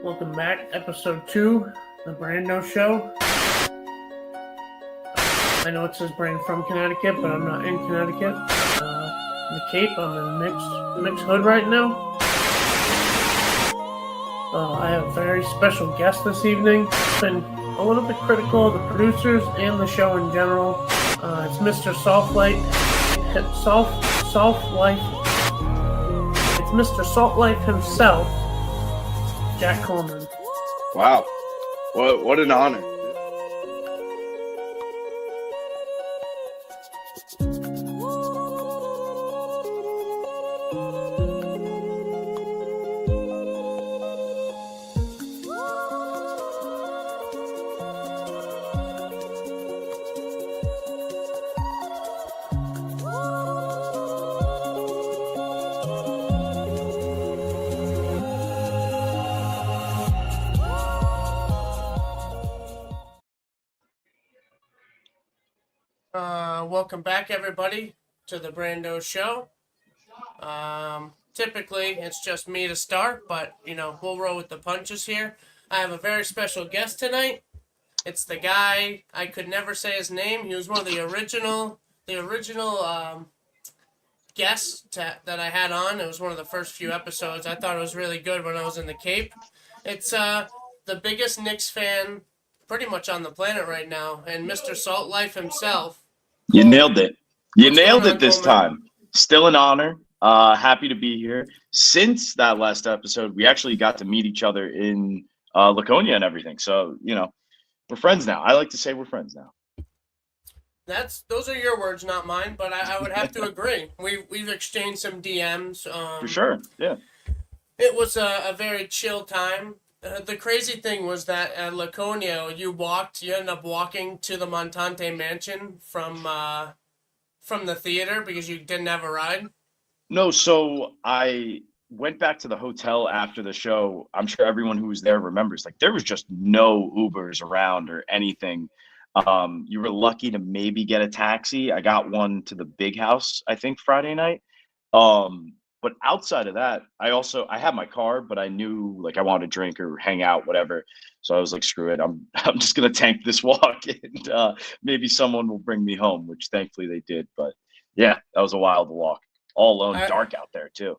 Welcome back, episode 2, the Brando Show. I know it says Brand from Connecticut, but I'm not in Connecticut. In the Cape, I'm in Knicks hood right now. I have a very special guest this evening. I've been a little bit critical of the producers and the show in general. It's Mr. Salt Life. It's Mr. Salt Life himself, Jack Coleman. Wow. What an honor. Welcome back, everybody, to the Brando Show. Typically, it's just me to start, but, we'll roll with the punches here. I have a very special guest tonight. It's the guy, I could never say his name. He was one of the original guests that I had on. It was one of the first few episodes. I thought it was really good when I was in the Cape. It's the biggest Knicks fan pretty much on the planet right now, and Mr. Salt Life himself. You nailed it. You What's nailed going it on, this Coleman? time. Still an honor. Happy to be here. Since that last episode, we actually got to meet each other in Laconia and everything. So, we're friends now. I like to say we're friends now. Those are your words, not mine, but I would have to agree. We've exchanged some DMs. For sure. Yeah. It was a very chill time. The crazy thing was that at Laconia, you ended up walking to the Montante mansion from the theater because you didn't have a ride. No, so I went back to the hotel after the show. I'm sure everyone who was there remembers, there was just no Ubers around or anything. You were lucky to maybe get a taxi. I got one to the big house, I think, Friday night. But outside of that, I had my car, but I knew I wanted to drink or hang out, whatever. So I was like, screw it. I'm just gonna tank this walk, and maybe someone will bring me home, which thankfully they did. But yeah, that was a wild walk, all alone, dark out there too.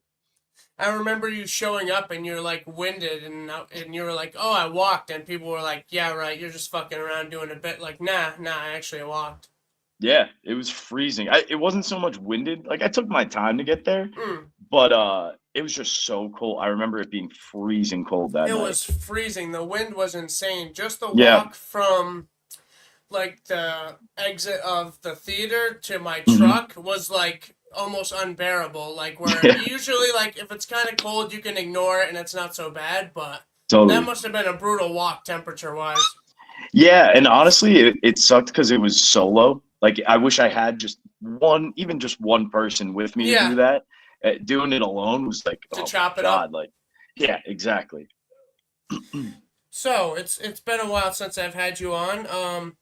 I remember you showing up and you're winded and you were like, oh, I walked, and people were like, yeah, right, you're just fucking around doing a bit. Nah, I actually walked. Yeah, it was freezing. It wasn't so much winded. I took my time to get there, but it was just so cold. I remember it being freezing cold that night. It was freezing. The wind was insane. Just the Yeah. walk from the exit of the theater to my truck was almost unbearable. Where usually if it's kind of cold, you can ignore it and it's not so bad. But Totally. that must have been a brutal walk temperature wise. Yeah, and honestly, it sucked because it was solo. I wish I had just one person with me to do that. Doing it alone was to chop it up. Yeah, exactly. So it's been a while since I've had you on. A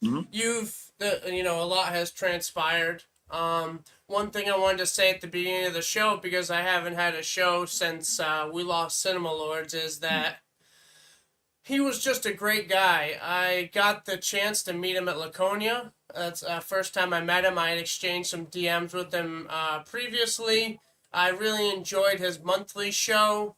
lot has transpired. One thing I wanted to say at the beginning of the show, because I haven't had a show since we lost Cinema Lords, is that he was just a great guy. I got the chance to meet him at Laconia. That's the first time I met him. I had exchanged some DMs with him previously. I really enjoyed his monthly show,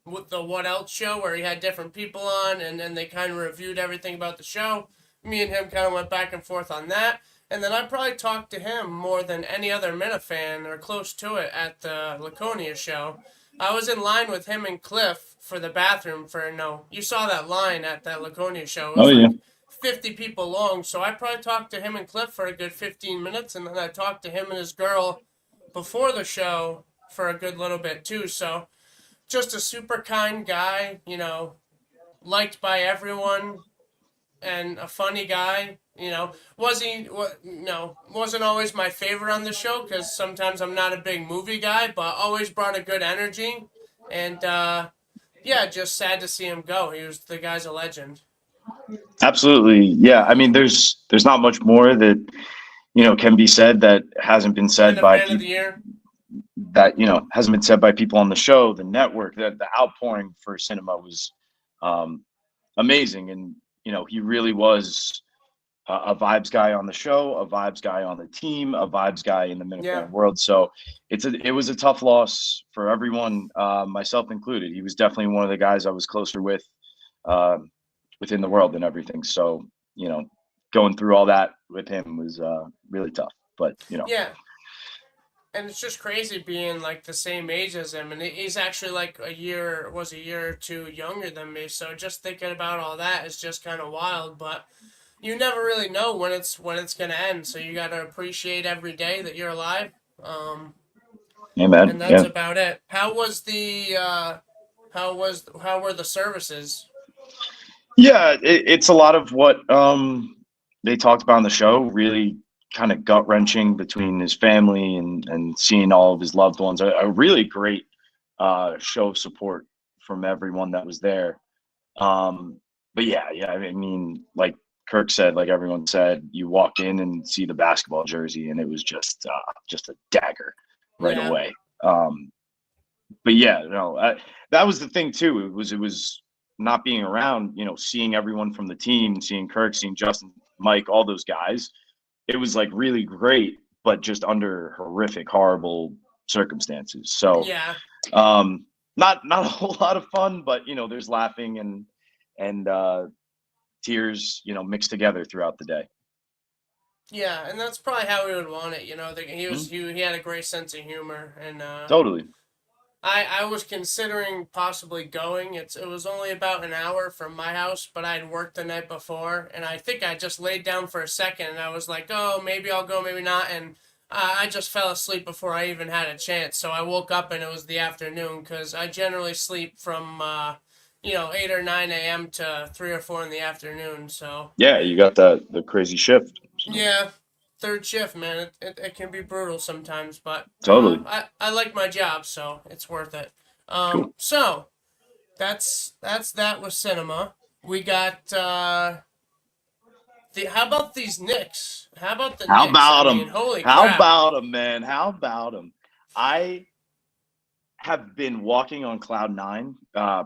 with the What Else show, where he had different people on, and then they kind of reviewed everything about the show. Me and him kind of went back and forth on that. And then I probably talked to him more than any other Minifan or close to it at the Laconia show. I was in line with him and Cliff for the bathroom you saw that line at that Laconia show. It was 50 people long, so I probably talked to him and Cliff for a good 15 minutes, and then I talked to him and his girl before the show for a good little bit too. So just a super kind guy, liked by everyone, and a funny guy. Wasn't always my favorite on the show because sometimes I'm not a big movie guy, but always brought a good energy. And just sad to see him go. The guy's a legend. Absolutely. Yeah. I mean, there's not much more that, can be said that hasn't been said by fan of the year. that, hasn't been said by people on the show, the network, that the outpouring for Cinema was amazing. And, he really was a vibes guy on the show, a vibes guy on the team, a vibes guy in the Yeah. Minuteman world. So it was a tough loss for everyone, myself included. He was definitely one of the guys I was closer with within the world and everything. So, going through all that with him was really tough. But, Yeah. And it's just crazy being like the same age as him, and he's actually like a year or two younger than me. So just thinking about all that is just kind of wild. But you never really know when it's gonna end. So you gotta appreciate every day that you're alive. yeah, man. And that's Yeah. about it. How were the services? Yeah, it's a lot of what they talked about on the show, really kind of gut wrenching between his family and seeing all of his loved ones. A really great show of support from everyone that was there. But yeah, I mean, like Kirk said, like everyone said, you walk in and see the basketball jersey, and it was just a dagger right Yeah, away. But yeah, no, that was the thing too. It was not being around, seeing everyone from the team, seeing Kirk, seeing Justin, Mike, all those guys. It was like really great, but just under horrific, horrible circumstances. So yeah, not a whole lot of fun, but there's laughing and tears, mixed together throughout the day. yeah, and that's probably how we would want it. Mhm. He had a great sense of humor, and Totally. I was considering possibly going. It was only about an hour from my house, but I'd worked the night before, and I think I just laid down for a second, and I was like, oh, maybe I'll go, maybe not, and I just fell asleep before I even had a chance. So I woke up and it was the afternoon because I generally sleep from 8 or 9 a.m. to 3 or 4 in the afternoon. So Yeah, you got the crazy shift. So yeah, third shift, man. It can be brutal sometimes, but totally. I like my job, so it's worth it. Cool. So that's that with cinema. We got the how about these Knicks? How about the How Knicks? I about mean, them? holy How crap! about them, man? How about them? I have been walking on cloud nine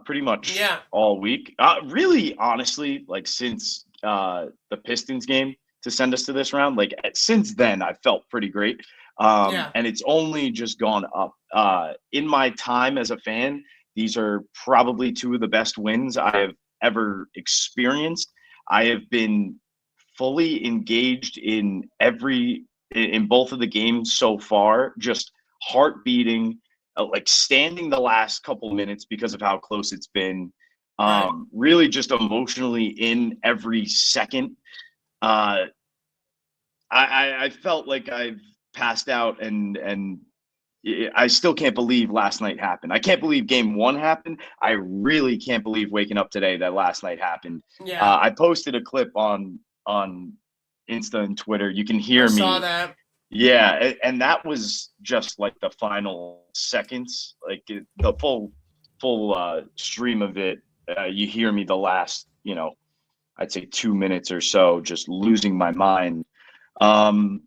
pretty much Yeah, all week. Really, honestly, like since the Pistons game to send us to this round, like since then, I felt pretty great. yeah, And it's only just gone up. In my time as a fan, these are probably two of the best wins I have ever experienced. I have been fully engaged in both of the games so far, just heart beating, like standing the last couple minutes because of how close it's been. right. Really just emotionally in every second. Uh, I felt like I've passed out and I still can't believe last night happened. I can't believe game one happened. I really can't believe waking up today that last night happened. Yeah, I posted a clip on Insta and Twitter. You can I hear saw me. that. Yeah, and that was just like the final seconds, like the full stream of it. You hear me the last, I'd say 2 minutes or so, just losing my mind. Um,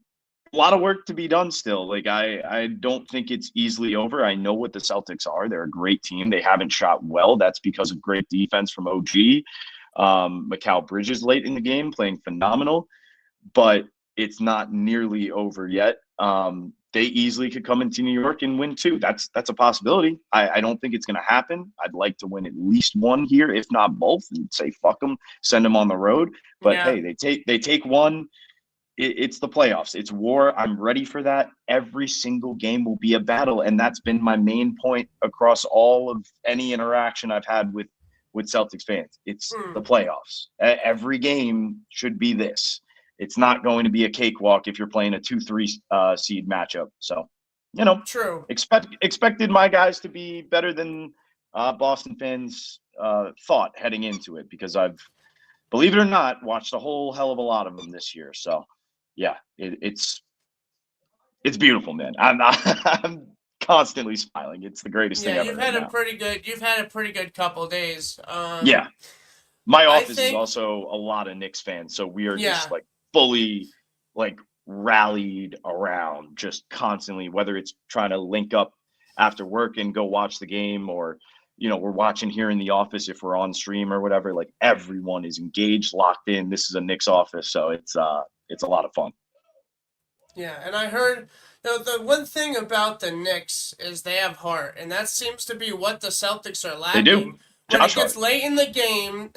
a lot of work to be done still. Like I don't think it's easily over. I know what the Celtics are. They're a great team. They haven't shot well. That's because of great defense from OG. Mikal Bridges late in the game playing phenomenal, but it's not nearly over yet. They easily could come into New York and win too. That's a possibility. I don't think it's going to happen. I'd like to win at least one here, if not both, and say fuck them, send them on the road. But Yeah, hey, they take one. It's the playoffs. It's war. I'm ready for that. Every single game will be a battle, and that's been my main point across all of any interaction I've had with Celtics fans. It's mm, the playoffs. Every game should be this. It's not going to be a cakewalk if you're playing a 2-3 seed matchup. So, true. expected my guys to be better than Boston fans thought heading into it, because I've, believe it or not, watched a whole hell of a lot of them this year. So yeah, it's beautiful, man. I'm constantly smiling. It's the greatest thing Yeah, ever right now. you've had a pretty good couple days. Yeah, my I office is think also a lot of Knicks fans, so we are just yeah, like fully like rallied around, just constantly, whether it's trying to link up after work and go watch the game, or we're watching here in the office if we're on stream or whatever. Like everyone is engaged, locked in. This is a Knicks office, so it's a lot of fun. Yeah, and I heard, the one thing about the Knicks is they have heart, and that seems to be what the Celtics are They do. lacking. When it Josh gets Hart. late in the game,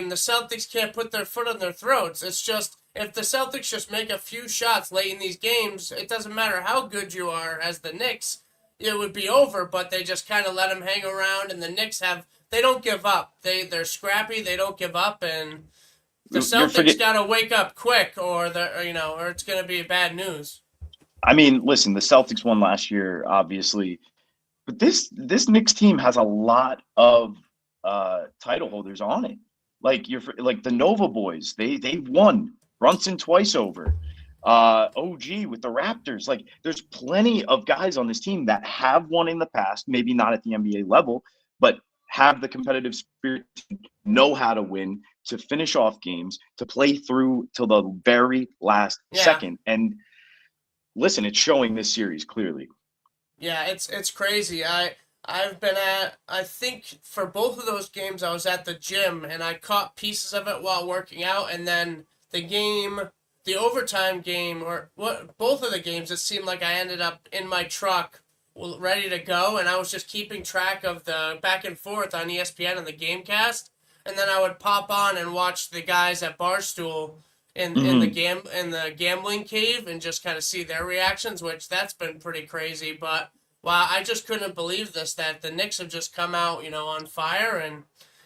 the Celtics can't put their foot on their throats. It's just if the Celtics just make a few shots late in these games, it doesn't matter how good you are as the Knicks, it would be over. But they just kind of let them hang around, and the Knicks they don't give up. They're scrappy. They don't give up, and the Celtics got to wake up quick, or or it's going to be bad news. I mean, listen, the Celtics won last year, obviously, but this Knicks team has a lot of title holders on it. Like like the Nova boys, they won Brunson twice over. OG with the Raptors. Like there's plenty of guys on this team that have won in the past, maybe not at the NBA level, but have the competitive spirit, know how to win, to finish off games, to play through till the very last second. And listen, it's showing this series clearly. Yeah, it's crazy. I think for both of those games I was at the gym and I caught pieces of it while working out, and then the overtime game, or both of the games, it seemed like I ended up in my truck ready to go, and I was just keeping track of the back and forth on ESPN and the Gamecast, and then I would pop on and watch the guys at Barstool in the gambling cave and just kind of see their reactions, which that's been pretty crazy. But wow, I just couldn't believe that the Knicks have just come out, on fire, and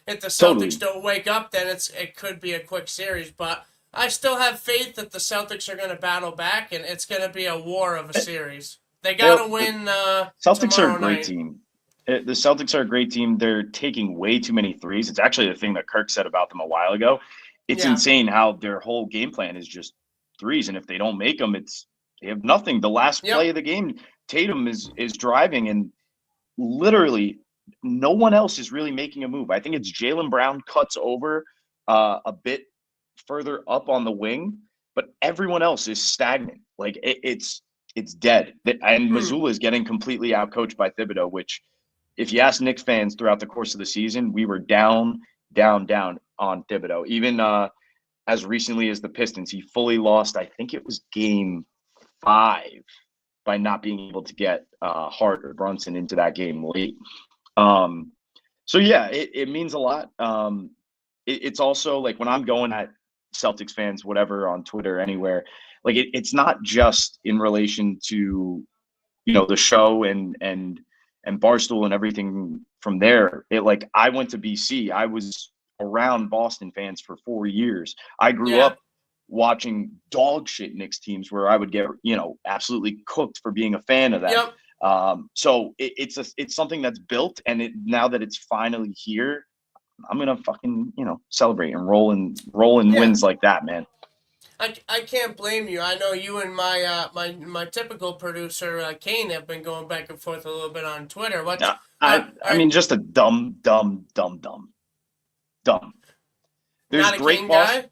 if the Celtics don't wake up, then it could be a quick series. But I still have faith that the Celtics are going to battle back, and it's going to be a war of a series. They got to win. Celtics are a great night. team. The Celtics are a great team. They're taking way too many threes. It's actually the thing that Kirk said about them a while ago. It's insane how their whole game plan is just threes, and if they don't make them, they have nothing. The last play of the game, Tatum is driving, and literally no one else is really making a move. I think it's Jaylen Brown cuts over a bit further up on the wing, but everyone else is stagnant. Like it's dead. And Missoula is getting completely outcoached by Thibodeau, which if you ask Knicks fans throughout the course of the season, we were down on Thibodeau. Even as recently as the Pistons, he fully lost, I think it was game 5, by not being able to get Hart or Brunson into that game late. So yeah, it means a lot. It's also like when I'm going at Celtics fans, whatever, on Twitter, anywhere, like it's not just in relation to the show and Barstool and everything from there. Like I went to BC, I was around Boston fans for 4 years. I grew up watching dog shit Knicks teams where I would get absolutely cooked for being a fan of them. So it's something that's built, and now that it's finally here, I'm gonna fucking celebrate and roll in wins like that, man. I can't blame you. I know you and my my typical producer Kane have been going back and forth a little bit on Twitter. What? I mean, just a dumb. There's not a great Kane guy?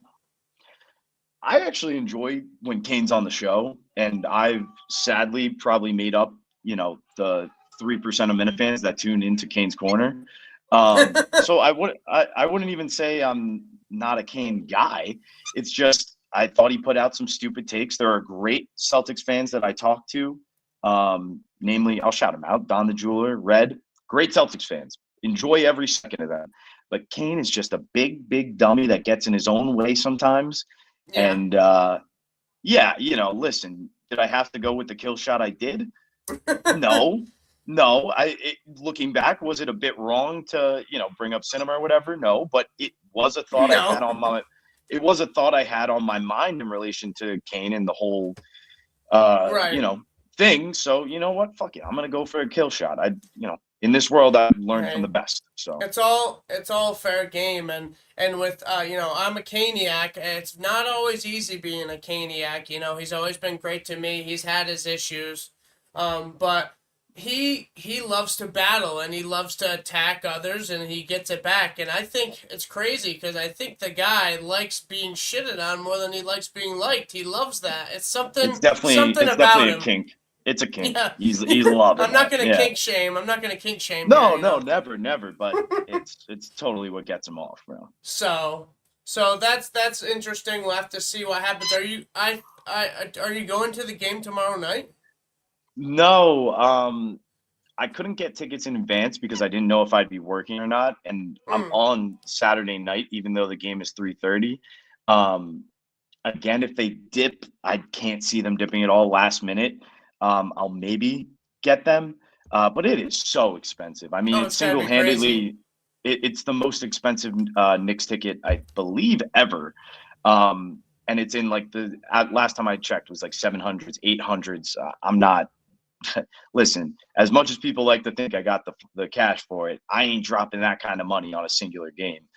I actually enjoy when Kane's on the show, and I've sadly probably made up the 3% of Minute fans that tune into Kane's Corner. So I wouldn't even say I'm not a Kane guy. It's just I thought he put out some stupid takes. There are great Celtics fans that I talk to, namely, I'll shout them out: Don the Jeweler, Red, great Celtics fans. Enjoy every second of them. But Kane is just a big dummy that gets in his own way sometimes. Yeah. And listen, did I have to go with the kill shot I did? No. Looking back, was it a bit wrong to bring up cinema or whatever? No, but it was a thought I had on my. It was a thought I had on my mind in relation to Kane and the whole, thing. So you know what? Fuck it, I'm gonna go for a kill shot. In this world, I've learned from the best. So it's all fair game, and with I'm a Caniac. It's not always easy being a Caniac. He's always been great to me. He's had his issues, but he loves to battle and he loves to attack others and he gets it back. And I think it's crazy because I think the guy likes being shitted on more than he likes being liked. He loves that. It's something. It's definitely about a him. kink. It's a kink. Yeah. He's loving I'm not it. gonna Yeah. kink shame. I'm not gonna kink shame No, here, you no, know. never. But it's totally what gets him off, bro. So, so that's interesting. We'll have to see what happens. Are you going to the game tomorrow night? No, I couldn't get tickets in advance because I didn't know if I'd be working or not, and I'm Mm. on Saturday night, even though the game is 3:30. Um, Again, if they dip, I can't see them dipping at all last minute. I'll maybe get them, but it is so expensive. I mean, Oh, it's it's gotta be crazy. single-handedly, it's the most expensive Knicks ticket I believe ever. And it's in like last time I checked was like 700s, 800s. I'm not. Listen, as much as people like to think I got the cash for it, I ain't dropping that kind of money on a singular game.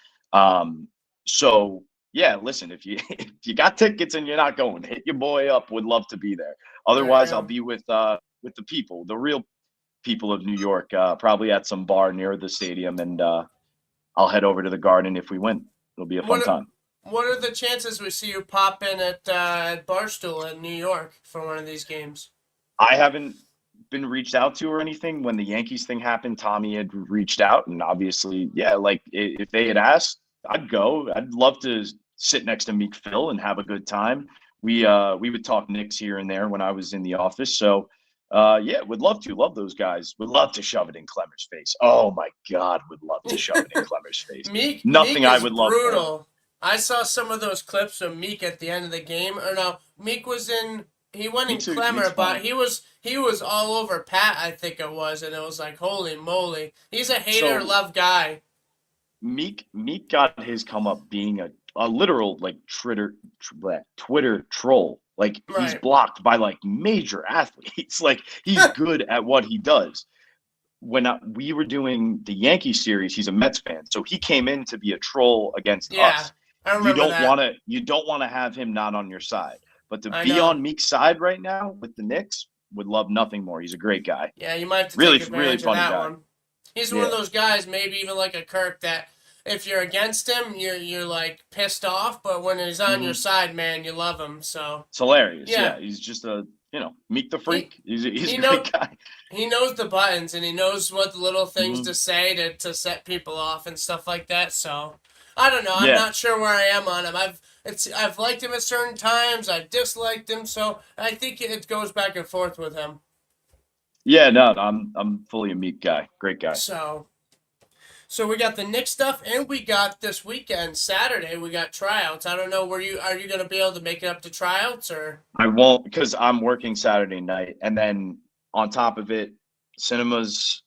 So yeah, listen, if you if you got tickets and you're not going, hit your boy up. Would love to be there. There you Otherwise, I'll go. be with the people, the real people of New York, probably at some bar near the stadium, and I'll head over to the Garden if we win. It'll be a fun What time. what are the chances we see you pop in at Barstool in New York for one of these games? I haven't been reached out to or anything. When the Yankees thing happened, Tommy had reached out, and obviously, yeah, like if they had asked, I'd go. I'd love to sit next to Meek Phil and have a good time. We would talk Knicks here and there when I was in the office. So yeah, would love to. Love those guys. Would love to shove it in Clemmer's face. Oh my God, would love to shove it in Clemmer's face. Meek Nothing I is would love more. brutal. I saw some of those clips of Meek at the end of the game. Or no, Meek was in. He went in Meek's Clemmer, but fine. he was all over Pat. I think it was, and it was like, holy moly, he's a hater So love guy. Meek got his come up being a literal like Twitter troll. Like he's Right. blocked by like major athletes. Like he's good at what he does. When we were doing the Yankee series, he's a Mets fan, so he came in to be a troll against Yeah, us. I remember that. You don't want to have him not on your side. But to I be know. on Meek's side right now with the Knicks, would love nothing more. He's a great guy. Yeah, you might have to Really, take really advantage of funny that guy. one. He's one of Yeah. those guys, maybe even like a Kirk, that if you're against him, you're like pissed off, but when he's on your Mhm. side, man, you love him. So It's hilarious. yeah, Yeah, he's just Meek the he Freak. He's he a know great guy. he knows the buttons and he knows what the little things Mhm. to say to set people off and stuff like that. So I don't know. I'm Yeah, not sure where I am on him. I've liked him at certain times. I've disliked him. So I think it goes back and forth with him. yeah. No, I'm fully a Meek guy. Great guy. So. So we got the Knicks stuff, and we got this weekend, Saturday. We got tryouts. I don't know. Are you gonna be able to make it up to tryouts or? I won't because I'm working Saturday night, and then on top of it, Cinema's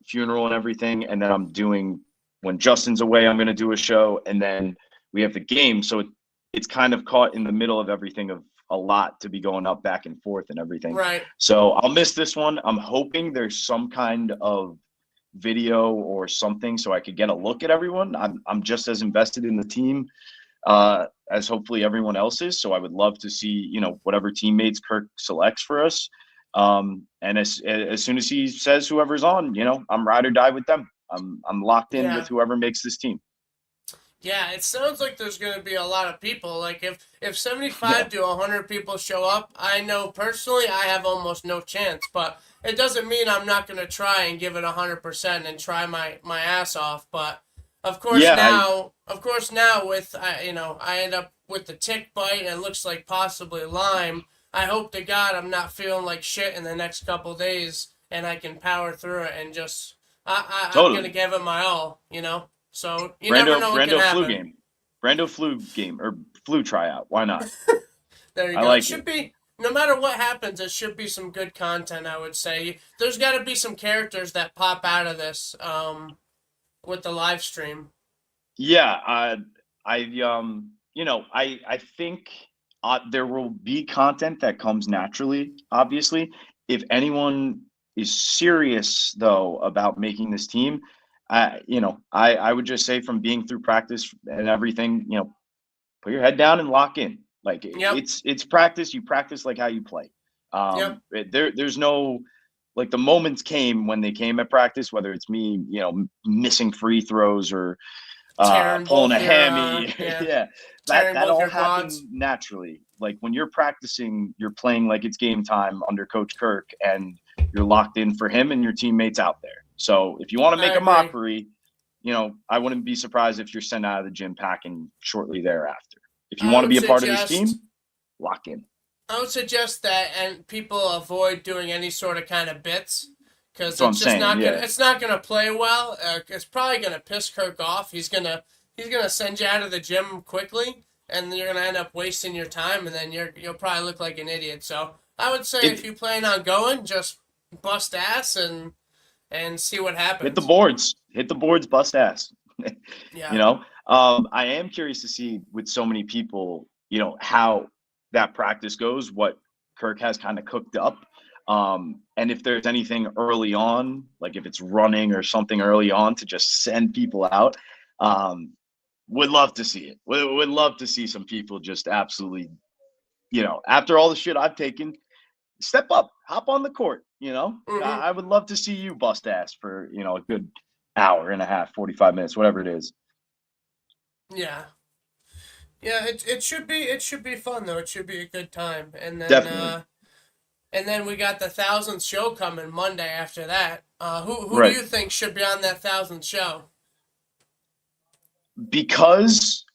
funeral and everything, and then I'm doing when Justin's away. I'm going to do a show, and then we have the game. So it's kind of caught in the middle of everything of a lot to be going up back and forth and everything. Right. So I'll miss this one. I'm hoping there's some kind of video or something so I could get a look at everyone. I'm just as invested in the team as hopefully everyone else is. So I would love to see, whatever teammates Kirk selects for us. And as soon as he says whoever's on, I'm ride or die with them. I'm locked in with Yeah. whoever makes this team. Yeah. It sounds like there's gonna be a lot of people. Like if Yeah, 75 to 100 people show up, I know personally I have almost no chance. But it doesn't mean I'm not gonna try and give it 100% and try my ass off. But yeah, of course now with I end up with the tick bite and it looks like possibly Lyme. I hope to God I'm not feeling like shit in the next couple days and I can power through it and just I'm gonna totally. give it my all. So you never know what can Brando flu happen. game, Brando flu game or flu tryout. Why not? There you I go. It like it. should be no matter what happens, it should be some good content. I would say there's got to be some characters that pop out of this with the live stream. Yeah, I think there will be content that comes naturally. Obviously, if anyone is serious though about making this team, I would just say from being through practice and everything, put your head down and lock in. Like Yep. it's practice. You practice like how you play. Yep. There's no like the moments came when they came at practice, whether it's me, missing free throws or Tearing pulling both a your hammy. yeah, Yeah, that tearing that both all your happened quads. naturally. Like when you're practicing, you're playing like it's game time under Coach Kirk, and you're locked in for him and your teammates out there. So if you want to I make a agree. mockery, I wouldn't be surprised if you're sent out of the gym packing shortly thereafter. If you I want to would be a part of this suggest team, lock in. I would suggest that and people avoid doing any sort of kind of bits because That's what I'm it's just saying. not gonna Yeah. it's not gonna play well. It's probably gonna piss Kirk off. He's gonna send you out of the gym quickly, and you're gonna end up wasting your time, and then you'll probably look like an idiot. So I would say if It you plan on going, just bust ass and see what hit the happens. boards. Hit the boards, bust ass. Yeah, I am curious to see with so many people, how that practice goes, what Kirk has kind of cooked up. And if there's anything early on, like if it's running or something early on to just send people out, would love to see it. Would love to see some people just absolutely, after all the shit I've taken, step up, hop on the court. hmm I would love to see you bust ass for, a good hour and a half, 45 minutes, whatever it is. yeah, yeah. It should be fun though. It should be a good time, Definitely. and then we got the thousandth show coming Monday after that. Who do Right. you think should be on that thousandth show? Because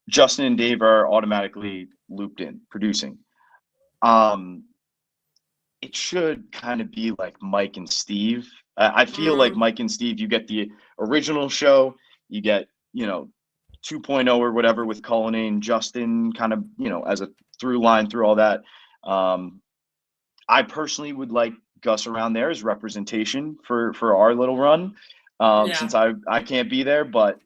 Justin and Dave are automatically looped in producing. Um, it should kind of be like Mike and Steve. I feel like Mm, Mike and Steve, you get the original show, you get, 2.0 or whatever with Cullinane and Justin kind of, as a through line through all that. Um, I personally would like Gus around there as representation for our little run, yeah. since I can't be there. But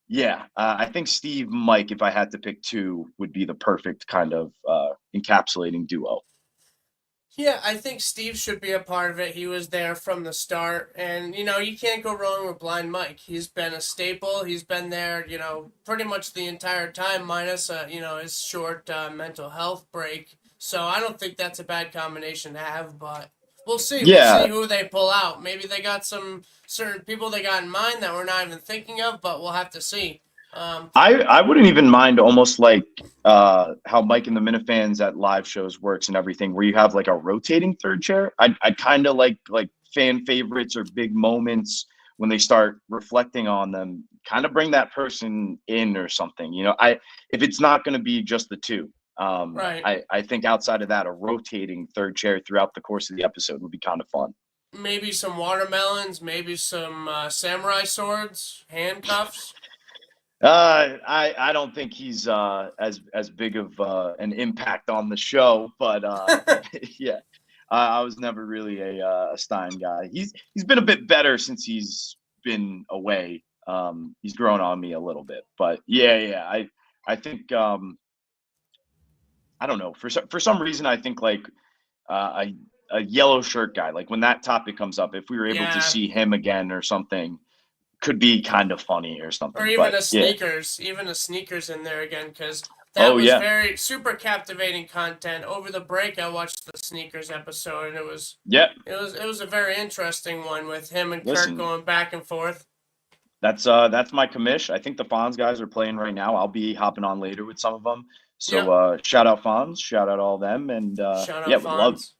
yeah, I think Steve, Mike, if I had to pick two, would be the perfect kind of encapsulating duo. Yeah, I think Steve should be a part of it. He was there from the start, and you can't go wrong with Blind Mike. He's been a staple. He's been there, pretty much the entire time, minus his short mental health break. So I don't think that's a bad combination to have. But we'll see. We'll see Yeah, who they pull out. Maybe they got some certain people they got in mind that we're not even thinking of, but we'll have to see. Um, I wouldn't even mind almost like how Mike and the Minifans at live shows works and everything, where you have like a rotating third chair. I'd kind of like fan favorites or big moments when they start reflecting on them, kind of bring that person in or something. If it's not going to be just the two, right. I think outside of that, a rotating third chair throughout the course of the episode would be kind of fun. Maybe some watermelons. Maybe some samurai swords, handcuffs. I don't think he's as big of an impact on the show, but yeah, I was never really a Stein guy. He's been a bit better since he's been away. He's grown on me a little bit, but yeah. I think I don't know, for some reason I think like a yellow shirt guy, like when that topic comes up, if we were able to Yeah, see him again or something, could be kind of funny or or something. But yeah, even a sneakers in there again, because that oh was yeah, very super captivating content. Over the break, I watched the sneakers episode, and it was yeah. it was it was a very interesting one with him and Kirk Listen, going back and forth. that's my commish. I think the Fonz guys are playing right now. I'll be hopping on later with some of them. So Yep, shout out Fonz, shout out all them, and shout yeah, out Fonz.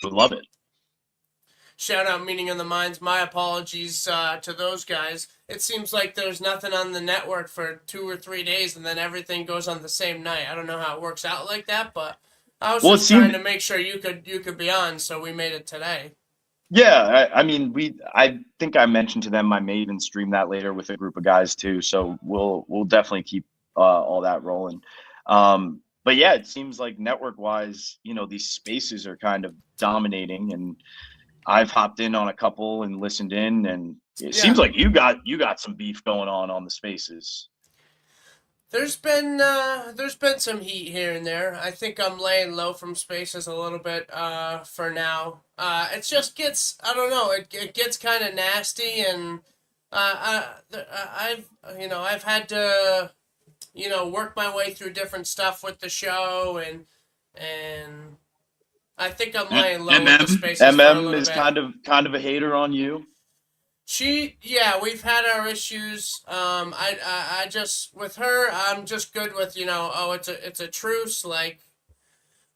would love it. Shout out Meeting of the Minds. My apologies to those guys. It seems like there's nothing on the network for 2 or 3 days, and then everything goes on the same night. I don't know how it works out like that, but I was Well, it just trying seemed to make sure you could be on, so we made it today. yeah. I mean, I think I mentioned to them I may even stream that later with a group of guys too. So we'll definitely keep all that rolling. But yeah, it seems like network wise, these spaces are kind of dominating, and I've hopped in on a couple and listened in, and it seems Yeah, like you got some beef going on the spaces. there's been some heat here and there. I think I'm laying low from spaces a little bit for now. It just gets I don't know it gets kind of nasty and I've had to work my way through different stuff with the show and I think I'm And laying low with the MM spaces for a MM little is bit. kind of a hater on you. Yeah, we've had our issues. I just with her, I'm just good with oh, it's a truce. Like,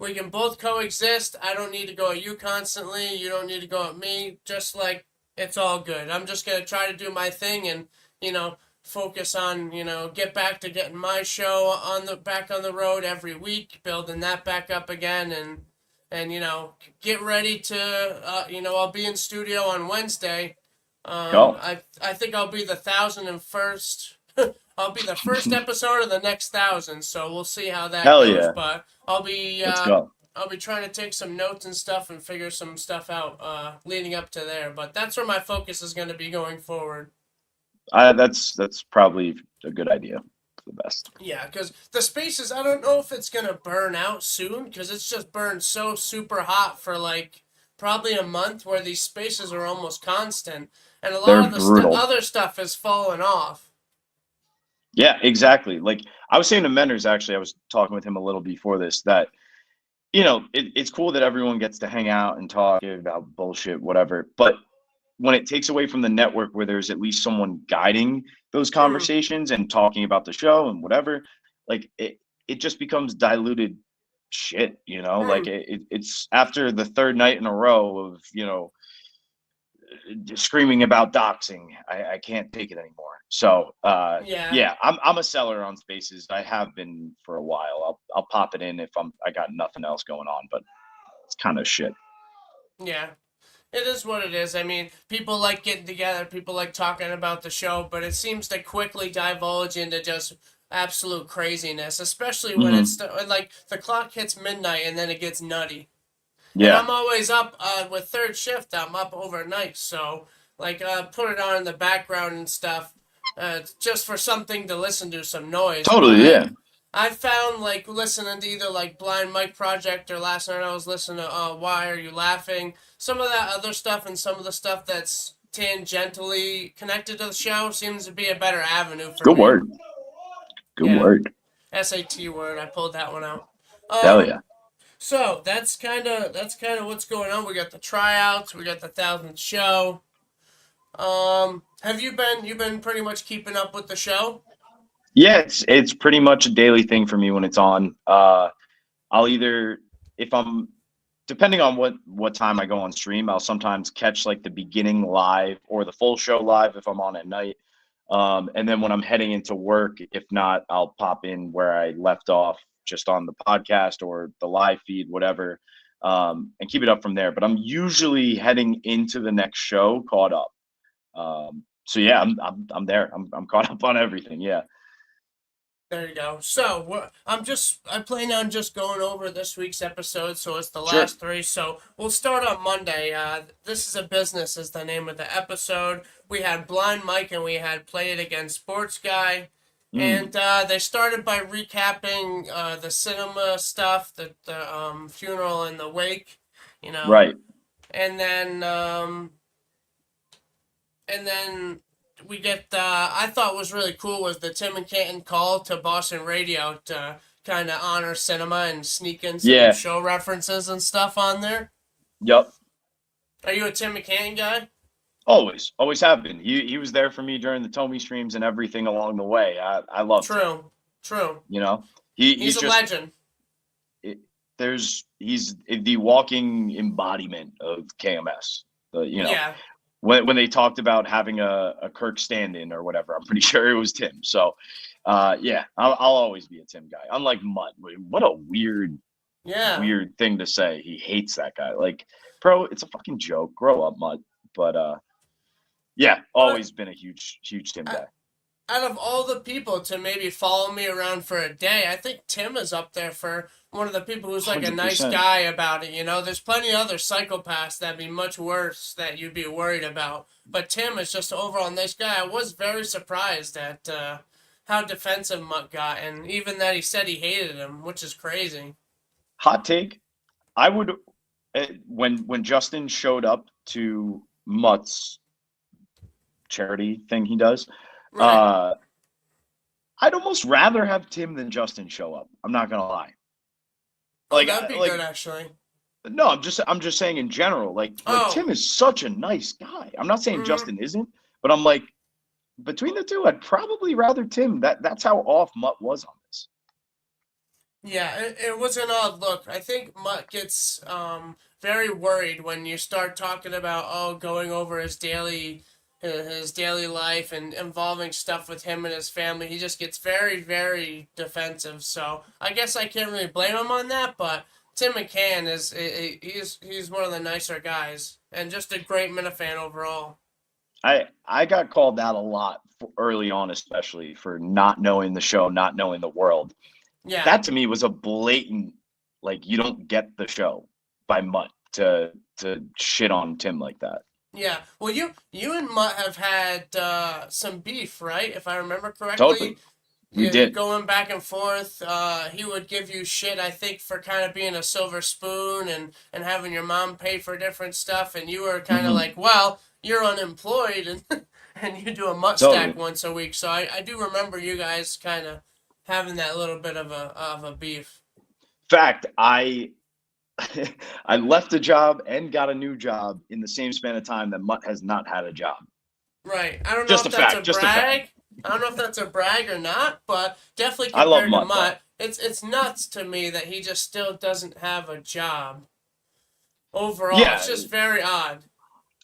we can both coexist. I don't need to go at you constantly. You don't need to go at me. Just like it's all good. I'm just gonna try to do my thing and focus on get back to getting my show back on the road every week, building that back up again, and get ready to I'll be in studio on Wednesday. Go. I think I'll be the 1001st. I'll be the first episode of the next 1000, so we'll see how that Hell goes. yeah. But Let's go. I'll be trying to take some notes and stuff and figure some stuff out leading up to there. But that's where my focus is going to be going forward. That's probably a good idea. The best. Yeah, because the spaces, I don't know if it's going to burn out soon, because it's just burned so super hot for like probably a month, where these spaces are almost constant, and a lot of the other stuff is falling off. Yeah, exactly. Like I was saying to Menners, actually, I was talking with him a little before this, that it's cool that everyone gets to hang out and talk about bullshit, whatever, but when it takes away from the network where there's at least someone guiding those conversations and talking about the show and whatever, like it just becomes diluted shit, like it's after the third night in a row of screaming about doxing, I can't take it anymore. So yeah, I'm a seller on spaces. I have been for a while. I'll pop it in if I got nothing else going on, but it's kind of shit. Yeah. It is what it is. I mean, people like getting together, people like talking about the show, but it seems to quickly divulge into just absolute craziness, especially when it's like the clock hits midnight and then it gets nutty. Yeah. And I'm always up with third shift. I'm up overnight, so like put it on in the background and stuff, just for something to listen to, some noise. Totally, yeah. I found like listening to either like Blind Mike Project, or last night I was listening to Why Are You Laughing? Some of that other stuff and some of the stuff that's tangentially connected to the show seems to be a better avenue for Good me. Word. Good word. SAT word. I pulled that one out. Hell yeah. So that's kind of what's going on. We got the tryouts. We got the 1000th show. Have you been pretty much keeping up with the show? Yeah, it's pretty much a daily thing for me when it's on. I'll either, if I'm, depending on what time I go on stream, I'll sometimes catch like the beginning live or the full show live if I'm on at night. And then when I'm heading into work, if not, I'll pop in where I left off, just on the podcast or the live feed, whatever, and keep it up from there. But I'm usually heading into the next show caught up. So yeah, I'm there. I'm caught up on everything. Yeah. There you go. So I plan on just going over this week's episode. So it's the last three. So we'll start on Monday. This is a Business is the name of the episode. We had Blind Mike and we had Play It Again Sports Guy. And they started by recapping the cinema stuff, the funeral and the wake, Right. And then we get, I thought was really cool was the Tim and Canton call to Boston Radio to kind of honor cinema and sneak in some show references and stuff on there. Yep. Are you a Tim and Canton guy? Always have been. He was there for me during the Tommy streams and everything along the way. I love him. True. He's a legend. He's the walking embodiment of KMS. Yeah. When they talked about having a Kirk stand-in or whatever, I'm pretty sure it was Tim. So, yeah, I'll always be a Tim guy. Unlike Mutt, what a weird thing to say. He hates that guy. Like, bro, it's a fucking joke. Grow up, Mutt. But yeah, always been a huge Tim guy. Out of all the people to maybe follow me around for a day, I think Tim is up there for one of the people who's like 100%. A nice guy about it. There's plenty of other psychopaths that'd be much worse that you'd be worried about. But Tim is just an overall nice guy. I was very surprised at how defensive Mutt got, and even that he said he hated him, which is crazy. Hot take. I would, when Justin showed up to Mutt's charity thing he does, right. I'd almost rather have Tim than Justin show up. I'm not gonna lie. Like, that'd be good, actually. No, I'm just saying in general. Like Tim is such a nice guy. I'm not saying Justin isn't, but I'm like, between the two, I'd probably rather Tim. That's how off Mutt was on this. Yeah, it was an odd look. I think Mutt gets very worried when you start talking about going over his daily life and involving stuff with him and his family. He just gets very very defensive. So I guess I can't really blame him on that. But Tim McCann he's one of the nicer guys and just a great Minifan overall. I got called out a lot early on, especially for not knowing the show, not knowing the world. Yeah. That to me was a blatant, like, you don't get the show by Mutt to shit on Tim like that. Yeah. Well, you and Mutt have had some beef, right? If I remember correctly. Totally, we Yeah, did. going back and forth. He would give you shit, I think, for kind of being a silver spoon and having your mom pay for different stuff, and you were kind of Hmm. like, well, you're unemployed, and and you do a mutt stack Totally. once a week. So I do remember you guys kind of having that little bit of a beef. Fact, I I left a job and got a new job in the same span of time that Mutt has not had a job. Right. I don't know Just if a that's a fact. Just a fact. brag. I don't know if that's a brag or not, but definitely I love compared to Mutt though. Mutt, it's nuts to me that he just still doesn't have a job. Overall, it's Yeah, just very odd.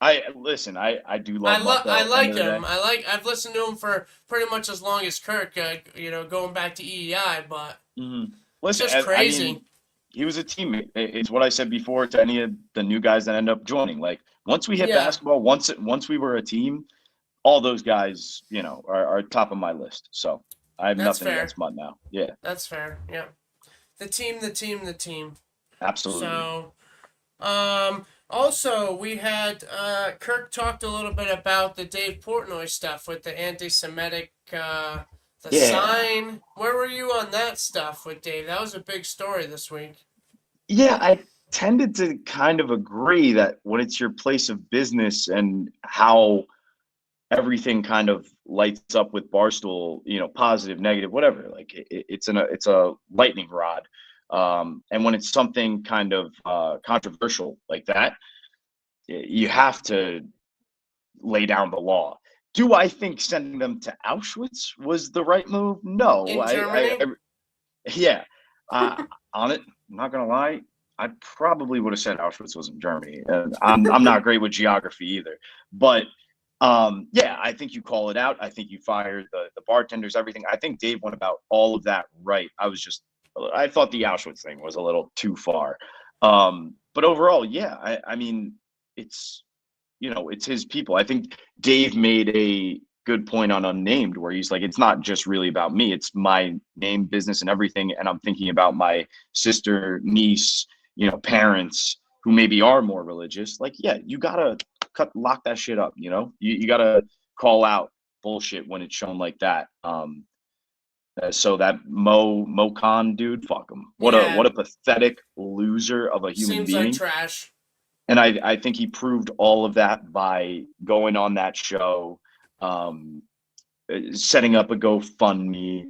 I listen. I do love Mutt I though. End like of the day. him. I've listened to him for pretty much as long as Kirk. Going back to EEI, but Hmm. it's Listen, just I mean, crazy. he was a teammate. It's what I said before to any of the new guys that end up joining. Like once we hit Yeah, basketball, once we were a team, all those guys, are top of my list. So I have that's nothing fair. against Mutt now. Yeah, That's fair. Yeah, the team, the team, the team. absolutely. So, also we had Kirk talked a little bit about the Dave Portnoy stuff with the anti-Semitic the Yeah, sign. Where were you on that stuff with Dave? That was a big story this week. yeah. I tended to kind of agree that when it's your place of business and how everything kind of lights up with Barstool, positive, negative, whatever. Like it's a lightning rod. And when it's something kind of controversial like that, you have to lay down the law. Do I think sending them to Auschwitz was the right move? No. In Germany? Yeah. Uh, on it, I'm not gonna lie. I probably would have said Auschwitz was in Germany, and I'm not great with geography either. But yeah, I think you call it out. I think you fired the bartenders, everything. I think Dave went about all of that right. I thought the Auschwitz thing was a little too far. But overall, yeah, I mean, it's it's his people. I think Dave made a good point on Unnamed where he's like, it's not just really about me. It's my name, business, and everything. And I'm thinking about my sister, niece, parents who maybe are more religious. Like, yeah, you gotta lock that shit up. You gotta call out bullshit when it's shown like that. So that Mo Khan dude, fuck him. What Yeah, a pathetic loser of a human seems like being. trash. And I think he proved all of that by going on that show, um, setting up a GoFundMe,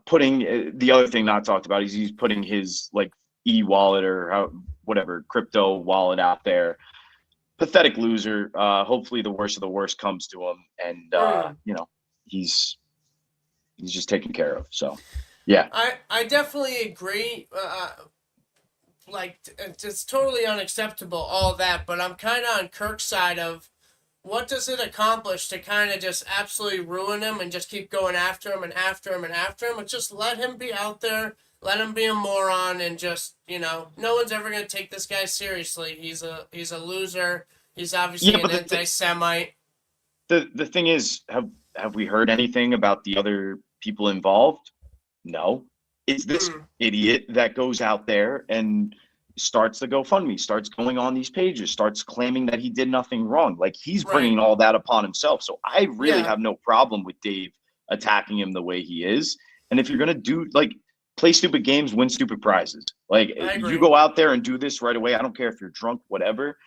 putting the other thing not talked about is he's putting his like e-wallet or whatever crypto wallet out there. Pathetic loser. Hopefully the worst of the worst comes to him, and Mm. he's he's just taken care of. So yeah, I definitely agree. Like it's totally unacceptable all that, but I'm kind of on Kirk's side of what does it accomplish to kind of just absolutely ruin him and just keep going after him and after him and after him? But just let him be out there, let him be a moron, and just no one's ever gonna take this guy seriously. He's a loser. He's yeah. obviously an But anti-Semite. the thing is, have we heard anything about the other people involved? No. It's this Mm, idiot that goes out there and starts the GoFundMe, starts going on these pages, starts claiming that he did nothing wrong. Like he's right. bringing all that upon himself. So I really Yeah, have no problem with Dave attacking him the way he is. And if you're gonna do like play stupid games, win stupid prizes. Like I you agree. go out there and do this right away. I don't care if you're drunk, whatever.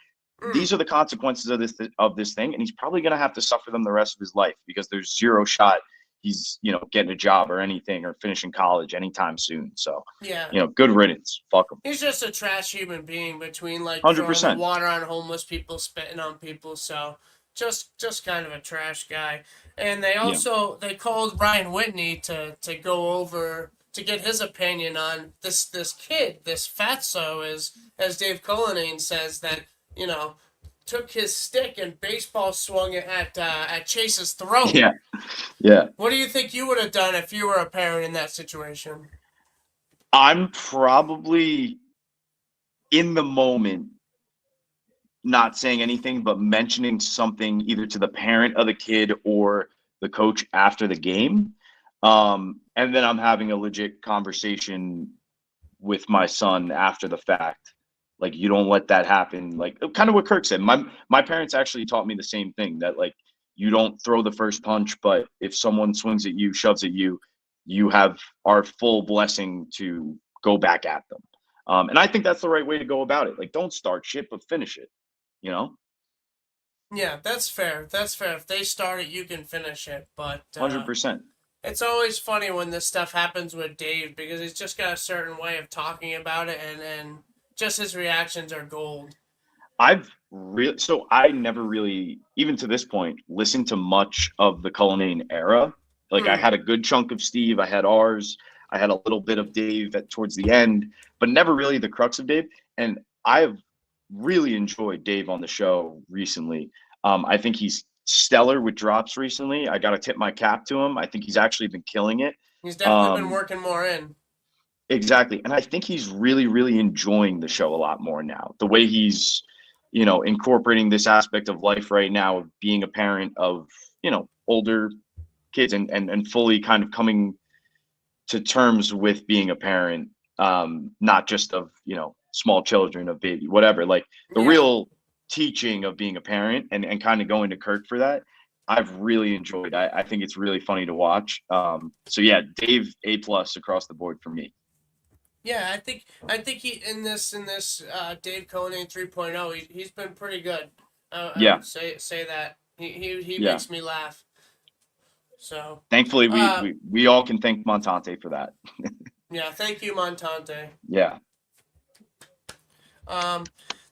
Mm, These are the consequences of this thing, and he's probably going to have to suffer them the rest of his life because there's zero shot he's getting a job or anything or finishing college anytime soon. So yeah. good riddance. Fuck him. He's just a trash human being between like 100%. throwing the water on homeless people, spitting on people. So just kind of a trash guy. And Yeah. they called Ryan Whitney to go over to get his opinion on this kid, this fatso, as Dave Cullinane says, that took his stick and baseball swung it at Chase's throat. Yeah. Yeah. What do you think you would have done if you were a parent in that situation? I'm probably in the moment not saying anything, but mentioning something either to the parent of the kid or the coach after the game. And then I'm having a legit conversation with my son after the fact. Like, you don't let that happen. Like, kind of what Kirk said. My parents actually taught me the same thing, that like, you don't throw the first punch, but if someone swings at you, shoves at you, you have our full blessing to go back at them. And I think that's the right way to go about it. Like, don't start shit, but finish it, you know? Yeah, that's fair. That's fair. If they start it, you can finish it. But 100%. it's always funny when this stuff happens with Dave because he's just got a certain way of talking about it, and just his reactions are gold. So I never really, even to this point, listened to much of the Cullinane era. Like, I had a good chunk of Steve, I had ours, I had a little bit of Dave towards the end, but never really the crux of Dave. And I've really enjoyed Dave on the show recently. I think he's stellar with drops recently. I got to tip my cap to him. I think he's actually been killing it. He's definitely been working more in. Exactly. And I think he's really, really enjoying the show a lot more now. The way he's, incorporating this aspect of life right now of being a parent of, older kids and fully kind of coming to terms with being a parent, not just of, small children, of baby, whatever, like the real teaching of being a parent and kind of going to Kirk for that. I've really enjoyed. I think it's really funny to watch. So yeah, Dave, A+ across the board for me. Yeah, I think he in this Dave Cullinane 3.0, he's been pretty good. I would say that he makes me laugh. So thankfully, we all can thank Montante for that. Yeah, thank you, Montante. Yeah.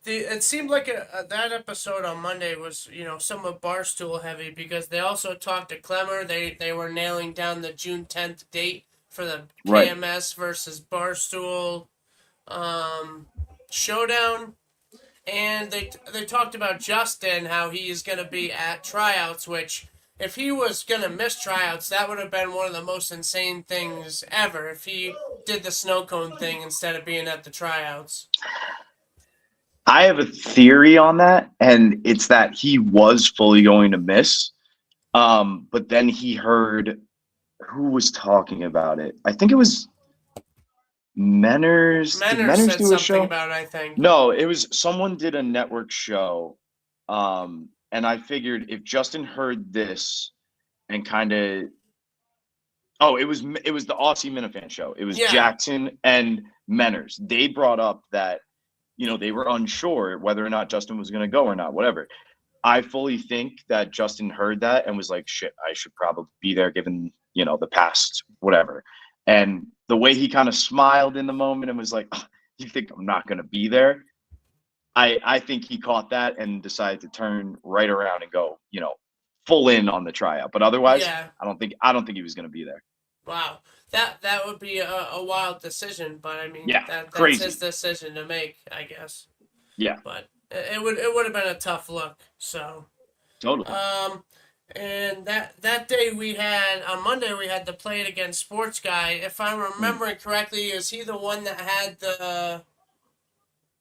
It seemed like that episode on Monday was somewhat Barstool heavy because they also talked to Clemmer. They were nailing down the June 10th date for the KMS versus Barstool showdown, and they talked about Justin, how he is going to be at tryouts, which if he was going to miss tryouts, that would have been one of the most insane things ever if he did the snow cone thing instead of being at the tryouts. I have a theory on that, and it's that he was fully going to miss, but then he heard who was talking about it. I think it was Menners. Did Menners said do a something show about it, I think. No, it was someone did a network show, and I figured if Justin heard this and kind of, it was the Aussie Minifan show. It was Jackson and Menners. They brought up that they were unsure whether or not Justin was going to go or not, whatever. I fully think that Justin heard that and was like, shit, I should probably be there given, the past, whatever. And the way he kind of smiled in the moment and was like, oh, you think I'm not going to be there? I think he caught that and decided to turn right around and go, full in on the tryout. But otherwise, I don't think he was going to be there. Wow. That would be a wild decision, but I mean, that's crazy. his decision to make, I guess. Yeah. But it would have been a tough look. So. Totally. And that day on Monday we had the Play It Again Sports guy. If I'm remembering correctly, is he the one that had the?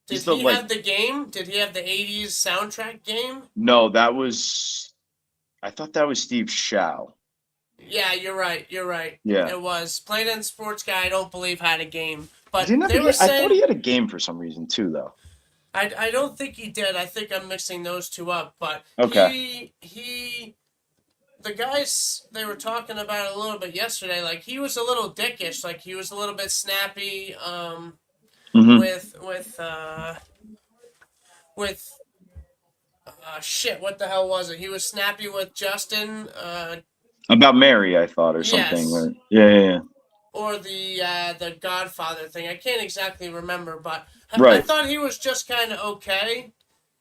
Did he have the game? Did he have the '80s soundtrack game? No, I thought that was Steve Shaw. Yeah, you're right. Yeah. It was. Play It Again Sports guy, I don't believe had a game. But I thought he had a game for some reason too, though. I don't think he did. I think I'm mixing those two up. But the guys, they were talking about it a little bit yesterday. Like, he was a little dickish. Like, he was a little bit snappy. Shit, what the hell was it? He was snappy with Justin. About Mary, I thought, or something. Yes. Yeah. Or the Godfather thing. I can't exactly remember, but right. I thought he was just kind of okay.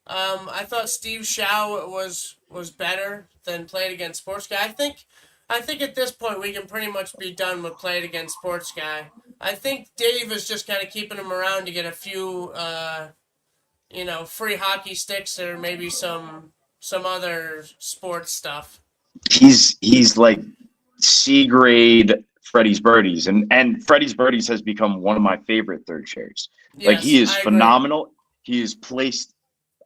I thought Steve Shaw was better than Play It Again Sports guy. I think I think at this point we can pretty much be done with Play It Again Sports Guy. I think Dave is just kind of keeping him around to get a few, free hockey sticks or maybe some other sports stuff. He's like C grade Freddy's Birdies, and Freddy's Birdies has become one of my favorite third chairs. Like, he Yes, is I agree. phenomenal. He is placed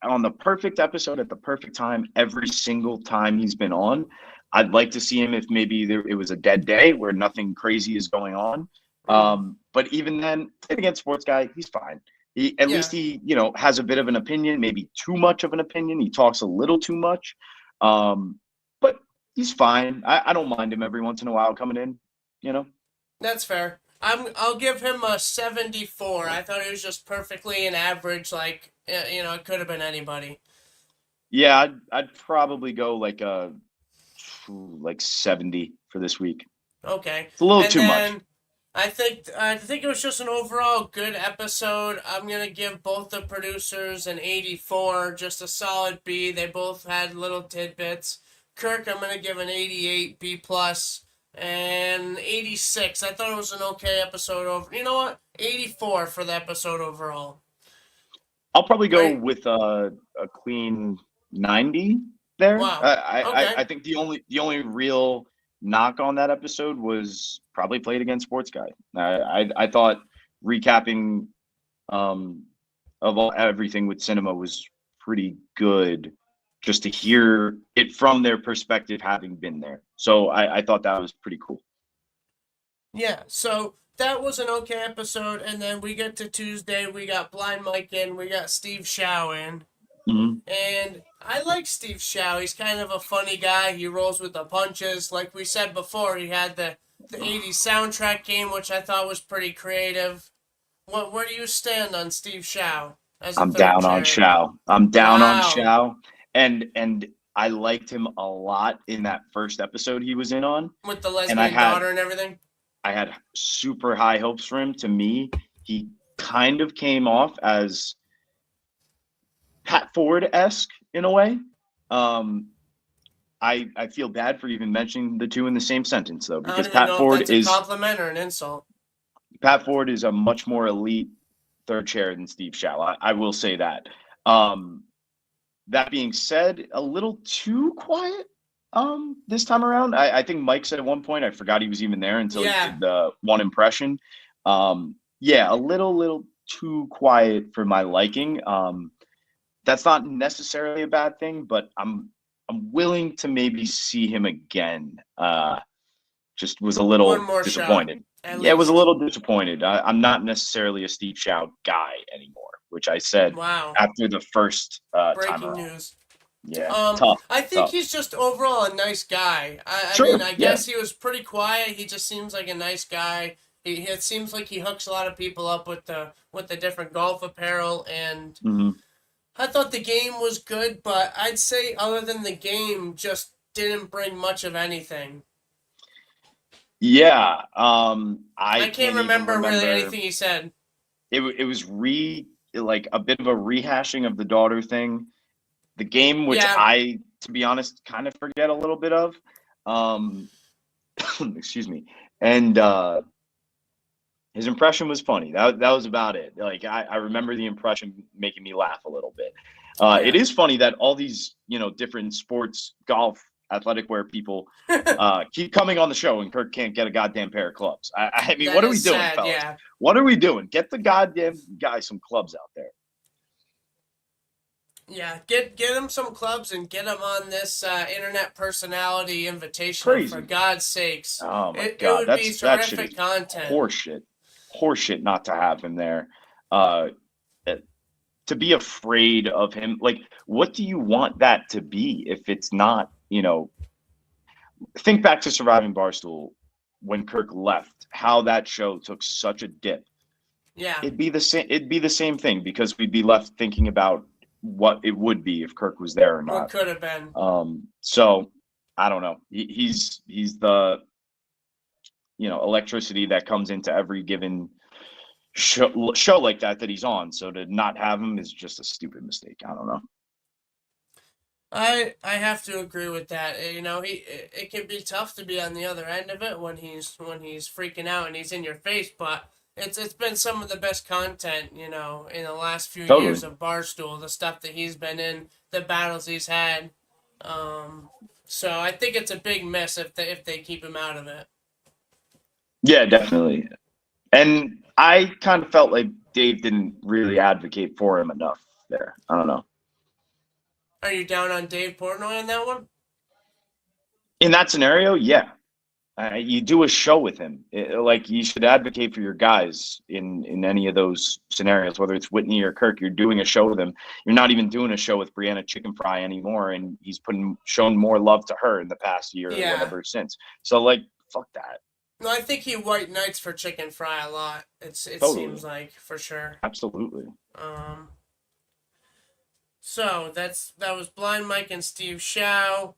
on the perfect episode at the perfect time every single time he's been on. I'd like to see him if maybe it was a dead day where nothing crazy is going on. Mm, But even then, Played Against Sports Guy, he's fine. At yeah, least he, has a bit of an opinion, maybe too much of an opinion. He talks a little too much. But he's fine. I don't mind him every once in a while coming in, you know? that's fair. I'll give him a 74. I thought he was just perfectly an average. Like, it could have been anybody. Yeah, I'd probably go like 70 for this week. Okay, It's a little and too much. then I think it was just an overall good episode. I'm gonna give both the producers an 84, just a solid B. They both had little tidbits. Kirk, I'm gonna give an 88, B plus, and 86. I thought it was an okay episode over. You know what? 84 for the episode overall. I'll probably go Right? with a clean 90 there. Wow. Okay. I think the only real knock on that episode was probably Played Against Sports Guy. I thought recapping of everything with cinema was pretty good, just to hear it from their perspective, having been there. So I thought that was pretty cool. Yeah, so that was an okay episode, and then we get to Tuesday. We got Blind Mike in, we got Steve Shaw in, Mhm. and I like Steve Shaw. He's kind of a funny guy. He rolls with the punches. Like we said before, he had the '80s soundtrack game, which I thought was pretty creative. Where do you stand on Steve Shaw as a I'm third down on chair? Shao. I'm down on Wow, Shao, and I liked him a lot in that first episode he was in on, with the and I lesbian had daughter and everything. I had super high hopes for him. To me, he kind of came off as Pat Ford-esque in a way. Um, I feel bad for even mentioning the two in the same sentence though, I because don't even know if that's a compliment or an insult. Pat Ford is a much more elite third chair than Steve Shaw. I will say that. Um, that being said, a little too quiet this time around. I think Mike said at one point, I forgot he was even there until he Yeah, did the one impression. Yeah, a little too quiet for my liking. That's not necessarily a bad thing, but I'm willing to maybe see him again. Just was a one little more shot, disappointed. at Yeah, was a least. little disappointed. I'm not necessarily a Steve Chow guy anymore, which I said Wow. after the first time Breaking around. news. Yeah, tough, I think tough. he's just overall a nice guy. I mean, Sure, I yeah. guess he was pretty quiet. He just seems like a nice guy. It seems like he hooks a lot of people up with the different golf apparel, and Hmm. I thought the game was good, but I'd say other than the game, just didn't bring much of anything. Yeah, I I can't can't even remember really remember. anything he said. It was like a bit of a rehashing of the daughter thing. The game, which Yeah, I, to be honest, kind of forget a little bit of. Um, excuse me. And his impression was funny. That was about it. Like, I remember the impression making me laugh a little bit. It yeah. is funny that all these different sports, golf, athletic wear people keep coming on the show, and Kirk can't get a goddamn pair of clubs. I mean, That what are we is doing, sad. fellas? Yeah. What are we doing? Get the goddamn guy some clubs out there. Yeah, get him some clubs and get him on this internet personality invitational for Crazy. God's sakes. Oh my It god, would be that shit terrific is content. horseshit. Horseshit not to have him there. Uh, to be afraid of him, like, what do you want that to be if it's not? Think back to Surviving Barstool when Kirk left. How that show took such a dip. Yeah, It'd be the same. It'd be the same thing because we'd be left thinking about what it would be if Kirk was there or what not. could have been. So I don't know. He's the electricity that comes into every given show like that he's on. So to not have him is just a stupid mistake. I don't know. I have to agree with that. You know, it can be tough to be on the other end of it when he's freaking out and he's in your face, but it's been some of the best content, you know, in the last few years Totally. of Barstool, the stuff that he's been in, the battles he's had. Um, so I think it's a big miss if they keep him out of it. Yeah, definitely. And I kind of felt like Dave didn't really advocate for him enough there. I don't know. Are you down on Dave Portnoy on that one? In that scenario, yeah, you do a show with him. Like you should advocate for your guys in any of those scenarios, whether it's Whitney or Kirk. You're doing a show with him. You're not even doing a show with Brianna Chicken Fry anymore, and he's shown more love to her in the past year or Yeah. whatever since. So like, fuck that. No, I think he white knights for chicken fry a lot. It seems Totally, like for sure. absolutely. Um, so that was Blind Mike and Steve Shaw.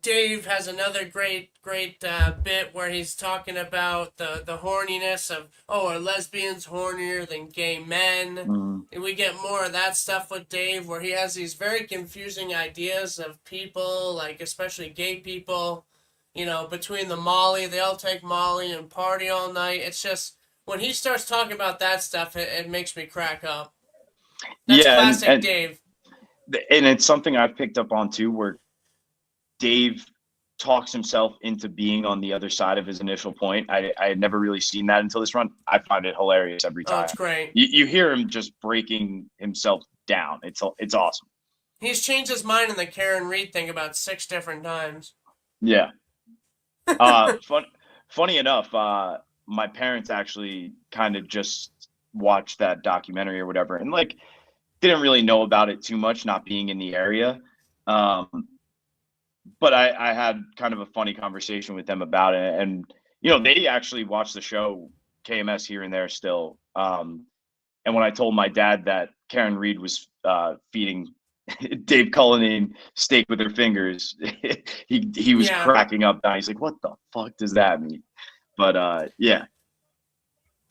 Dave has another great bit where he's talking about the horniness of, oh, are lesbians hornier than gay men? Mm. And we get more of that stuff with Dave, where he has these very confusing ideas of people, like especially gay people. You know, between the Molly, they all take Molly and party all night. It's just when he starts talking about that stuff, it makes me crack up. That's Yeah, classic Dave. and it's something I've picked up on too, where Dave talks himself into being on the other side of his initial point. I had never really seen that until this run. I find it hilarious every Oh, time. it's great. You hear him just breaking himself down. It's awesome. He's changed his mind on the Karen Reed thing about 6 different times. Yeah. Fun, funny enough, my parents actually kind of just watched that documentary or whatever, and like didn't really know about it too much, not being in the area. Um, but I had kind of a funny conversation with them about it, and they actually watch the show KMS here and there still. And when I told my dad that Karen Reed was feeding Dave Cullinane steak with her fingers, he was Yeah, cracking up. He's like, "What the fuck does that mean?" But yeah,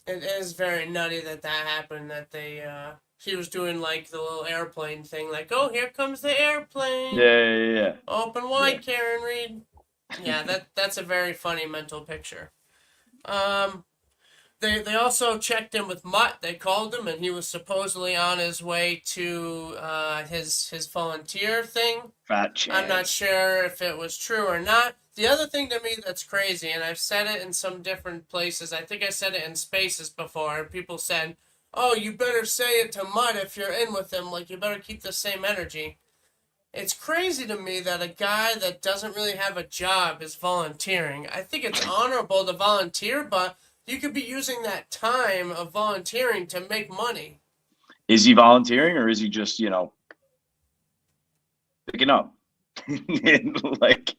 it is very nutty that that happened. That he was doing like the little airplane thing, like, oh, here comes the airplane, yeah, open yeah. wide, Karen Reed. Yeah, that's a very funny mental picture. Um, they also checked in with Mutt. They called him, and he was supposedly on his way to his volunteer thing. Fat I'm not chance. sure if it was true or not. The other thing to me that's crazy, and I've said it in some different places, I think I said it in spaces before, and people said, oh, you better say it to Mutt if you're in with him, like you better keep the same energy. It's crazy to me that a guy that doesn't really have a job is volunteering. I think it's honorable to volunteer, but you could be using that time of volunteering to make money. Is he volunteering or is he just picking up? Like,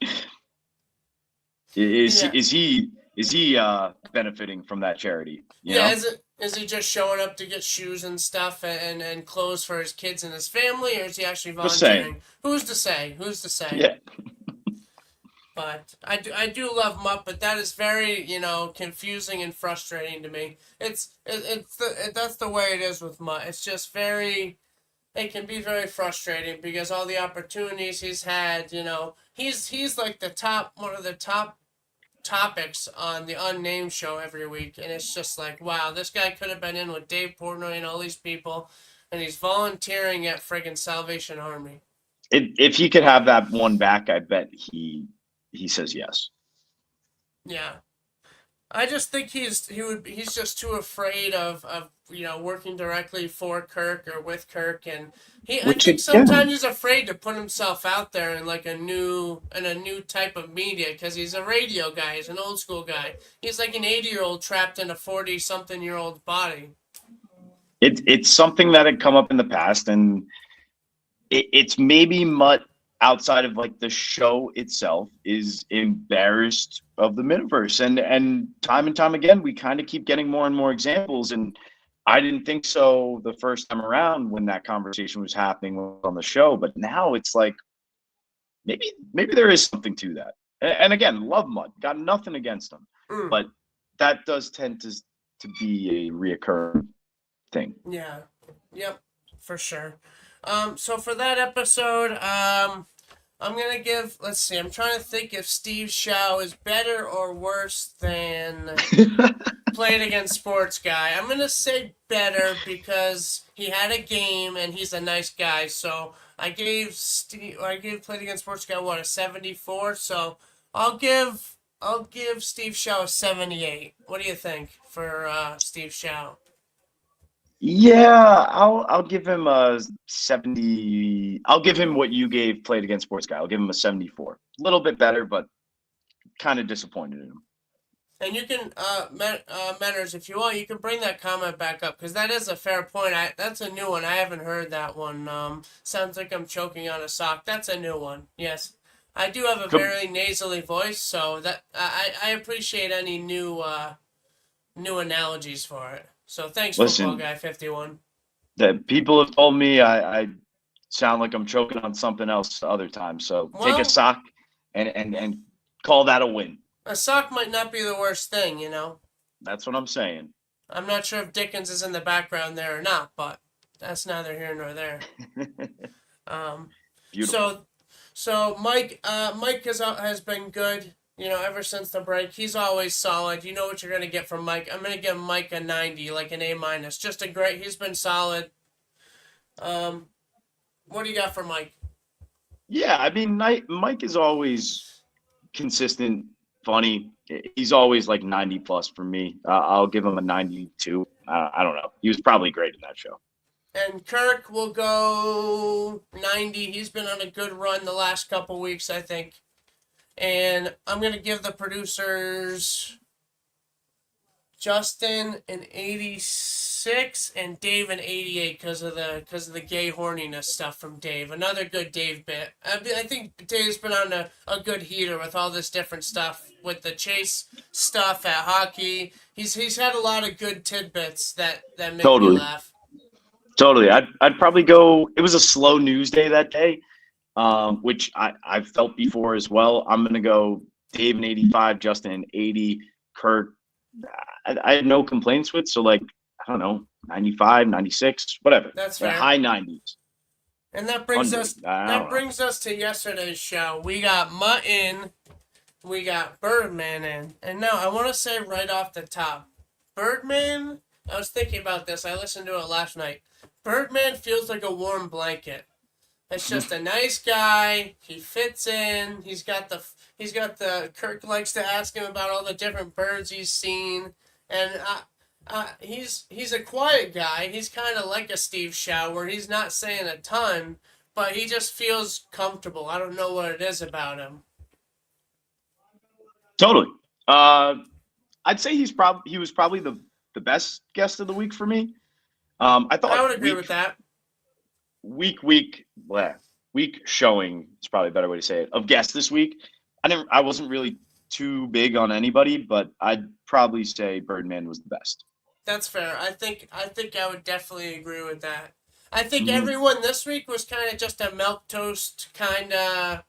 Yeah. is he benefiting from that charity? Yeah, is he just showing up to get shoes and stuff and clothes for his kids and his family, or is he actually Just saying. volunteering? Who's to say? Who's to say? Yeah. But I do love Mutt, but that is very, you know, confusing and frustrating to me. That's the way it is with Mutt. It's just very, it can be very frustrating because all the opportunities he's had, you know, he's like the top, one of the top topics on the Unnamed show every week, and it's just like, wow, this guy could have been in with Dave Portnoy and all these people, and he's volunteering at friggin' Salvation Army. If he could have that one back, I bet he says yes. Yeah, I just think he's just too afraid of you know, working directly for Kirk or with Kirk, and I Which think again, sometimes he's afraid to put himself out there in like a new type of media because he's a radio guy, he's an old school guy, he's like an 80-year-old trapped in a 40-something-year-old body. it's something that had come up in the past, and it's maybe Mutt outside of like the show itself is embarrassed of the miniverse, and time again we kind of keep getting more and more examples. And I didn't think so the first time around when that conversation was happening on the show, but now it's like maybe there is something to that. And again, love Mutt, got nothing against him, Mm, but that does tend to be a reoccurring thing. yeah, yep, for sure. So for that episode, I'm gonna give. Let's see. I'm trying to think if Steve Shaw is better or worse than Played Against Sports Guy. I'm gonna say better because he had a game and he's a nice guy. So I gave Played Against Sports Guy what, a 74. So I'll give Steve Shaw a 78. What do you think for Steve Shaw? Yeah, I'll give him a 70. I'll give him what you gave Played Against Sports Guy. I'll give him a 74. A little bit better, but kind of disappointed in him. And you can, Menners, if you want, you can bring that comment back up because that is a fair point. That's a new one. I haven't heard that one. Sounds like I'm choking on a sock. That's a new one. Yes, I do have a Could- very nasally voice, so that I appreciate any new analogies for it. So thanks, Football Listen, Guy 51. that people have told me I sound like I'm choking on something else other times. So take a Well, sock and call that a win. a sock might not be the worst thing, you know. That's what I'm saying. I'm not sure if Dickens is in the background there or not, but that's neither here nor there. Um, Beautiful. so Mike has been good. You know, ever since the break, he's always solid. You know what you're gonna get from Mike. I'm gonna give Mike a 90, like an A minus. Just a great. He's been solid. Um, what do you got for Mike? Yeah, I mean, Mike is always consistent, funny. He's always like 90 plus for me. I'll give him a 92. I don't know. He was probably great in that show. And Kirk will go 90. He's been on a good run the last couple weeks, I think. And I'm gonna give the producers Justin an 86 and Dave an 88 because of the gay horniness stuff from Dave. Another good Dave bit. I think Dave's been on a good heater with all this different stuff with the chase stuff at hockey. He's had a lot of good tidbits that make me Totally. laugh. Totally. I'd probably go. It was a slow news day that day, which I've felt before as well. I'm going to go Dave an 85, Justin an 80, Kurt. I had no complaints with. So, like, I don't know, 95, 96, whatever. That's fair. High 90s. And that brings 100. us I don't that know. brings us to yesterday's show. We got Mutt in, we got Birdman in, and now I want to say right off the top, Birdman. I was thinking about this. I listened to it last night. Birdman feels like a warm blanket. It's just a nice guy. He fits in. He's got the Kirk likes to ask him about all the different birds he's seen, and he's a quiet guy. He's kind of like a Steve Shaw, where he's not saying a ton, but he just feels comfortable. I don't know what it is about him. Totally. I'd say he was probably the best guest of the week for me. I thought I would agree with that. week showing is probably a better way to say it of guests this week. I wasn't really too big on anybody, but I'd probably say Birdman was the best. That's fair. I would definitely agree with that. I think Mhm. everyone this week was kind of just a milk toast kind of.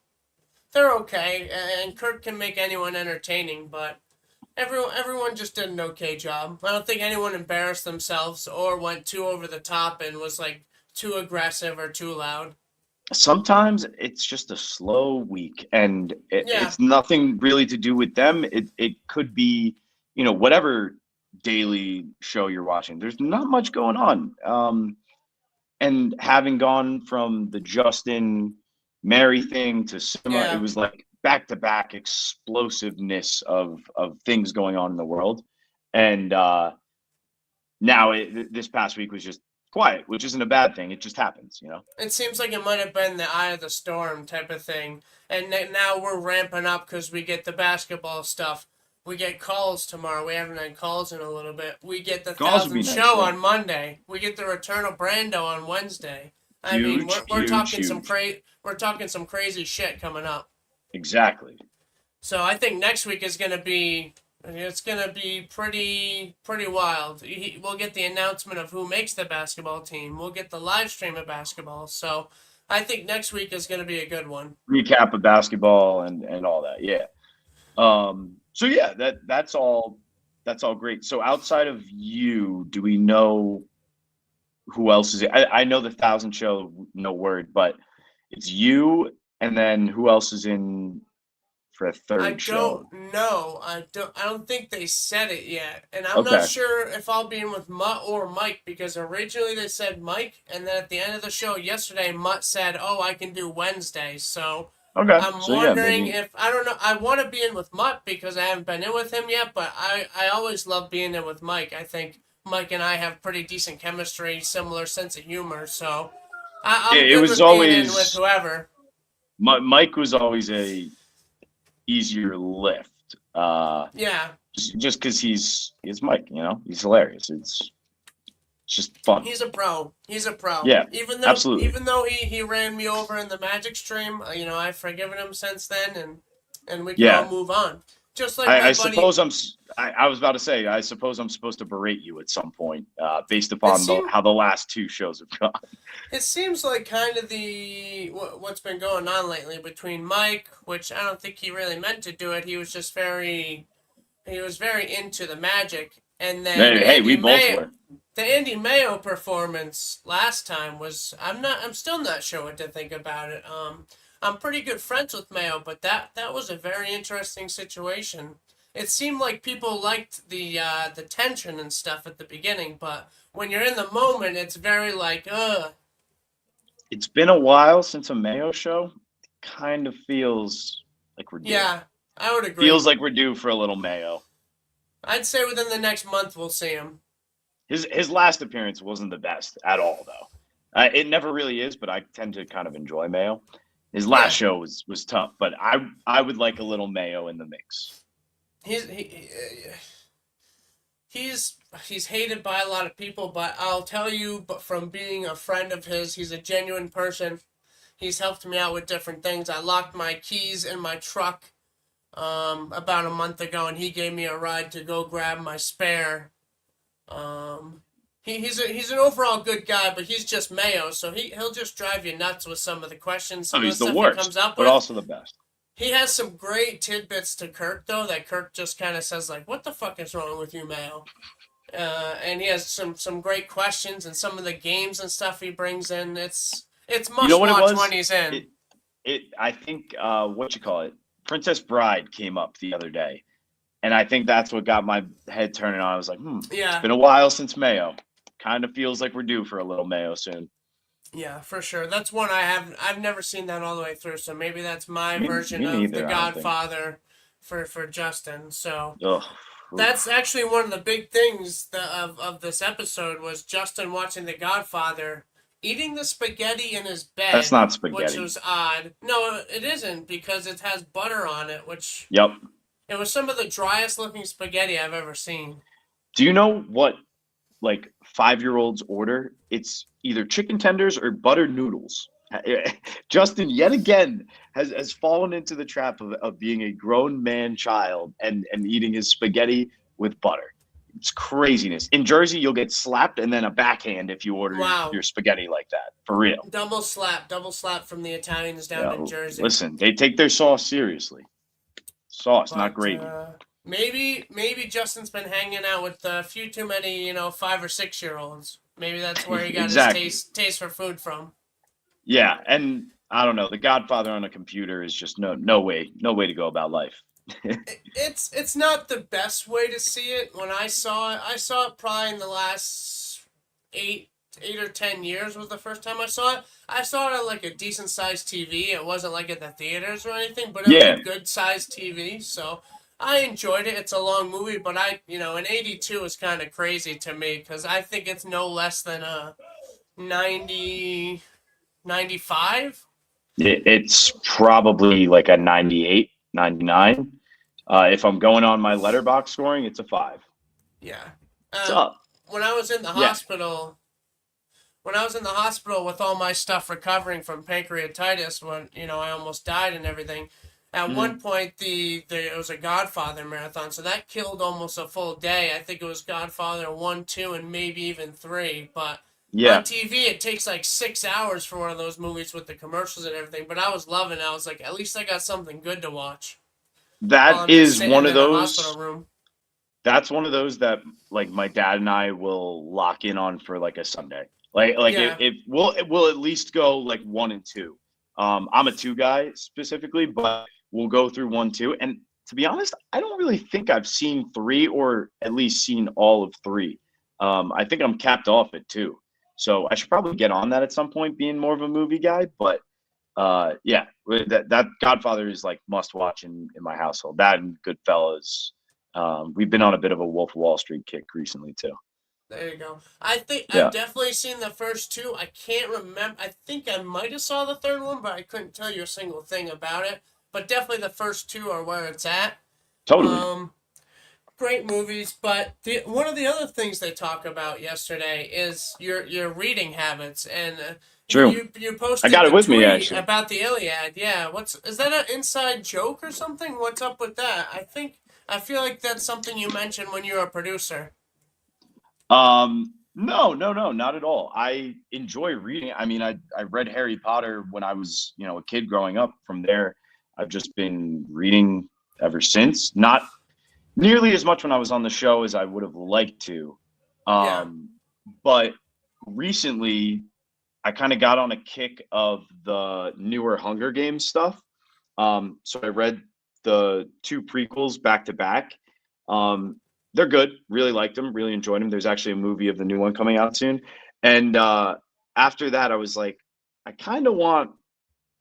They're okay, and Kirk can make anyone entertaining, but everyone just did an okay job. I don't think anyone embarrassed themselves or went too over the top and was like too aggressive or too loud. Sometimes it's just a slow week, and Yeah. it's nothing really to do with them. It could be, whatever daily show you're watching. There's not much going on. And having gone from the Justin Mary thing to Sima, Yeah. it was like back to back explosiveness of things going on in the world. And now this past week was just quiet, which isn't a bad thing. It just happens. It seems like it might have been the eye of the storm type of thing. And now we're ramping up because we get the basketball stuff. We get calls tomorrow. We haven't had calls in a little bit. We get the Calls would be thousandth nice, show yeah. on Monday. We get the return of Brando on Wednesday. I mean, Huge, we're huge, talking huge. we're talking some crazy shit coming up. Exactly. So I think next week is gonna be pretty wild. We'll get the announcement of who makes the basketball team. We'll get the live stream of basketball. So I think next week is gonna be a good one. Recap of basketball and all that. Yeah. So yeah, that's all great. So outside of you, do we know who else is it? I know the 1,000th show, no word, but it's you, and then who else is in for a I third show? don't know. I don't think they said it yet, and I'm not Okay, sure if I'll be in with Mutt or Mike because originally they said Mike, and then at the end of the show yesterday, Mutt said, "Oh, I can do Wednesday." So okay. I'm So yeah, wondering maybe. if I don't know. I want to be in with Mutt because I haven't been in with him yet, but I always love being in with Mike. I think Mike and I have pretty decent chemistry, similar sense of humor, so I'm It good was with being in with always whoever. Mike was always a easier lift. Yeah. Just because he's Mike, he's hilarious. It's just fun. He's a pro. He's a pro. Yeah, absolutely. Even though he ran me over in the Magic stream, I've forgiven him since then, and we can all Yeah, move on. Just like I my buddy. suppose I was about to say, I suppose I'm supposed to berate you at some point, based It upon seemed how the last two shows have gone. it seems like kind of what's been going on lately between Mike, which I don't think he really meant to do it. He was very into the Magic, and then Hey, we both were. The Andy Mayo performance last time was I'm still not sure what to think about it. I'm pretty good friends with Mayo, but that was a very interesting situation. It seemed like people liked the tension and stuff at the beginning, but when you're in the moment, it's very like ugh. It's been a while since a Mayo show. Kind of feels like we're due. Yeah, I would Feels agree. like we're due for a little Mayo. I'd say within the next month we'll see him. His last appearance wasn't the best at all, though. It never really is, but I tend to kind of enjoy Mayo. His last Yeah, show was tough, but I would like a little Mayo in the mix. he's he, he's he's hated by a lot of people, but I'll tell you, but from being a friend of his, he's a genuine person. He's helped me out with different things. I locked my keys in my truck about a month ago, and he gave me a ride to go grab my spare. Um, he's an overall good guy, but he's just Mayo, so he'll just drive you nuts with some of the questions, Oh, some of the he's the stuff he comes worst, up but with. also the best. He has some great tidbits to Kirk though that Kirk just kind of says like, "What the fuck is wrong with you, Mayo?" And he has some great questions and some of the games and stuff he brings in. It's You know must what it watch when was? he's in. It I think what you call it, Princess Bride came up the other day, and I think that's what got my head turning on. I was like, it's Yeah, been a while since Mayo. Kind of feels like we're due for a little Mayo soon. yeah, for sure. That's one I've never seen that all the way through. So maybe that's my version Me of The neither. I don't think. Godfather for Justin. So Ugh. that's Oof. actually one of the big things of this episode was Justin watching The Godfather eating the spaghetti in his That's bed, not which spaghetti. was odd. No, it isn't because it has butter on it, which Yep. it was some of the driest looking spaghetti I've ever seen. Do you know what like 5-year-olds order? It's either chicken tenders or buttered noodles. Justin yet again has fallen into the trap of being a grown man child and eating his spaghetti with butter. It's craziness. In Jersey, you'll get slapped and then a backhand if you order your Wow. spaghetti like that. For real. Double slap from the Italians down Yeah. in Jersey. Listen, they take their sauce seriously. Sauce, not But gravy. maybe Justin's been hanging out with a few too many, 5 or 6 year olds. Maybe that's where he got his Exactly. taste for food from. Yeah, and I don't know. The Godfather on a computer is just no way to go about life. It's not the best way to see it. When I saw it probably in the last 8 or 10 years was the first time I saw it. I saw it on like a decent sized TV. It wasn't like at the theaters or anything, but it was a Yeah, good sized TV. So I enjoyed it. It's a long movie, but an 82 is kind of crazy to me because I think it's no less than a 90, 95. it's probably like a 98, 99. If I'm going on my letterbox scoring, it's a 5. Yeah. It's Um, up. when I was in the Yeah. hospital, when I was in the hospital with all my stuff recovering from pancreatitis, when I almost died and everything. At Mhm. one point, it was a Godfather marathon, so that killed almost a full day. I think it was Godfather 1, 2, and maybe even 3. But on Yeah. TV, it takes like 6 hours for one of those movies with the commercials and everything. But I was loving it. I was like, at least I got something good to watch while That I'm just is sitting one of in a hospital those. room. That's one of those that like my dad and I will lock in on for like a Sunday. Like Yeah. it will at least go like 1 and 2. I'm a 2 guy specifically, but we'll go through 1, 2. And to be honest, I don't really think I've seen 3 or at least seen all of 3. I think I'm capped off at 2. So I should probably get on that at some point, being more of a movie guy. But yeah, that Godfather is like must watch in my household. That and Goodfellas. We've been on a bit of a Wolf of Wall Street kick recently too. There you go. I think I've Yeah, definitely seen the first two. I can't remember. I think I might have saw the third one, but I couldn't tell you a single thing about it. But definitely the first two are where it's at. totally. Um, Great movies, but one of the other things they talk about yesterday is your reading habits, and True. you I posted got it the with me tweet actually. about the Iliad. Yeah, is that an inside joke or something? What's up with that? I feel like that's something you mentioned when you were a producer. No, no, no, not at all. I enjoy reading. I mean, I read Harry Potter when I was, a kid growing up. From there, I've just been reading ever since. Not nearly as much when I was on the show as I would have liked to. Yeah, Um, but recently, I kind of got on a kick of the newer Hunger Games stuff. So I read the 2 prequels back to back. Um, they're good. Really liked them. Really enjoyed them. There's actually a movie of the new one coming out soon. And after that, I was like, I kind of want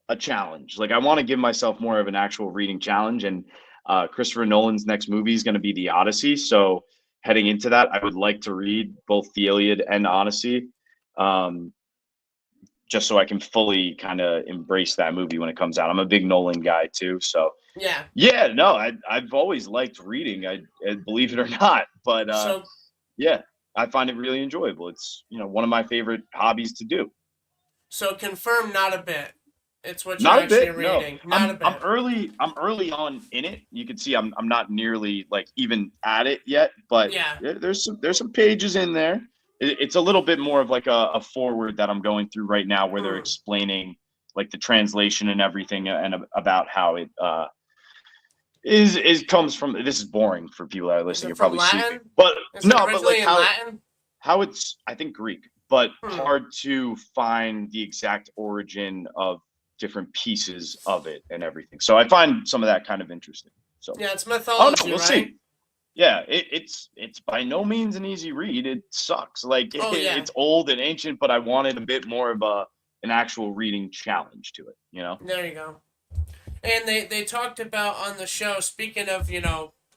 a challenge. Like, I want to give myself more of an actual reading challenge. And Christopher Nolan's next movie is going to be The Odyssey. So heading into that, I would like to read both the Iliad and Odyssey. Um, just so I can fully kind of embrace that movie when it comes out. I'm a big Nolan guy too, so yeah. yeah, no, I've always liked reading. I believe it or not, but So yeah, I find it really enjoyable. It's one of my favorite hobbies to do. so confirm not a bit. It's what you're Not a actually bit, no. reading. Not a bit. I'm early on in it. You can see I'm not nearly like even at it yet, but Yeah. there's some pages in there. It's a little bit more of like a forward that I'm going through right now, where they're Hmm. explaining like the translation and everything, and about how it is comes from. This is boring for people that are Is listening. it You're from probably sleeping, Latin? but Is it no, but like originally in Latin? how it's, I think, Greek, but Hmm. hard to find the exact origin of different pieces of it and everything. So I find some of that kind of interesting. So Yeah, it's oh no, mythology, we'll right? see. Yeah, it's by no means an easy read. It sucks. Like Oh yeah. it's old and ancient, but I wanted a bit more of an actual reading challenge to it. There you go. And they talked about on the show, speaking of,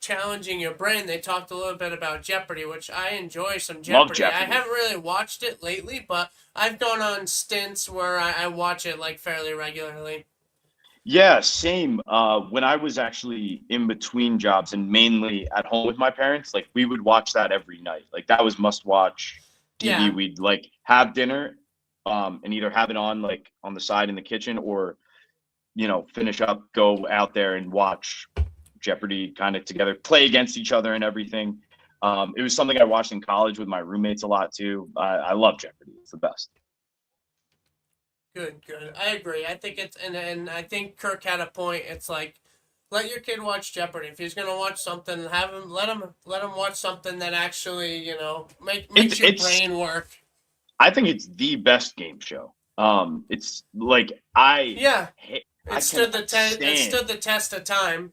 challenging your brain, they talked a little bit about Jeopardy, which I enjoy some Love Jeopardy. I Jeopardy. haven't really watched it lately, but I've gone on stints where I watch it like fairly regularly. Yeah, same. When I was actually in between jobs and mainly at home with my parents, like we would watch that every night. Like that was must watch TV. Yeah. We'd like have dinner, and either have it on like on the side in the kitchen, or finish up, go out there and watch Jeopardy kind of together, play against each other and everything. It was something I watched in college with my roommates a lot too. I love Jeopardy. It's the best. Good, good. I agree. I think it's and I think Kirk had a point. It's like let your kid watch Jeopardy. If he's gonna watch something, have him let him watch something that actually It's makes your it's brain work. I think it's the best game show. It's like I Yeah, I It stood the test of time.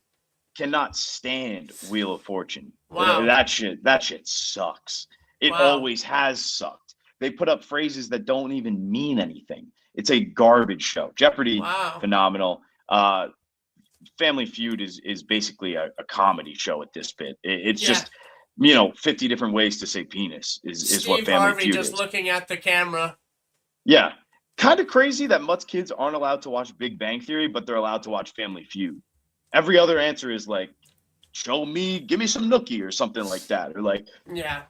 cannot stand Wheel of Fortune. Wow, That shit sucks. It wow, always has sucked. They put up phrases that don't even mean anything. It's a garbage show. Jeopardy, wow. phenomenal. Family Feud is basically a comedy show at this bit. It's Yeah, just 50 different ways to say penis is what Steve Family Harvey Feud just is. looking at the camera. Yeah. Kind of crazy that Mutt's kids aren't allowed to watch Big Bang Theory, but they're allowed to watch Family Feud. Every other answer is like, give me some nookie or something like that. Or like Yeah,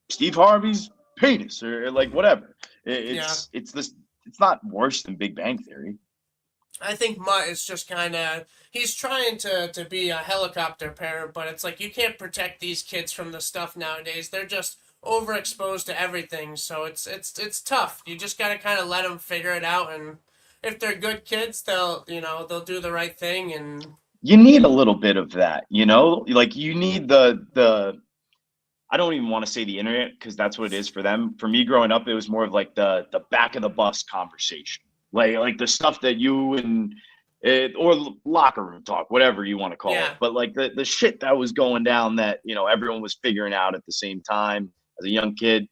Steve Harvey's penis or like whatever. yeah. It's not worse than Big Bang Theory. I think Mutt is just kind of he's trying to be a helicopter parent, but it's like you can't protect these kids from the stuff nowadays. They're just overexposed to everything, so it's tough. You just got to kind of let them figure it out, and if they're good kids, they'll do the right thing, and You need a little bit of that. Like you need the I don't even want to say the internet because that's what it is for them. For me growing up, it was more of like the back of the bus conversation, like the stuff that you and it, or locker room talk, whatever you want to call it. Yeah. But like the shit that was going down that, everyone was figuring out at the same time as a young kid.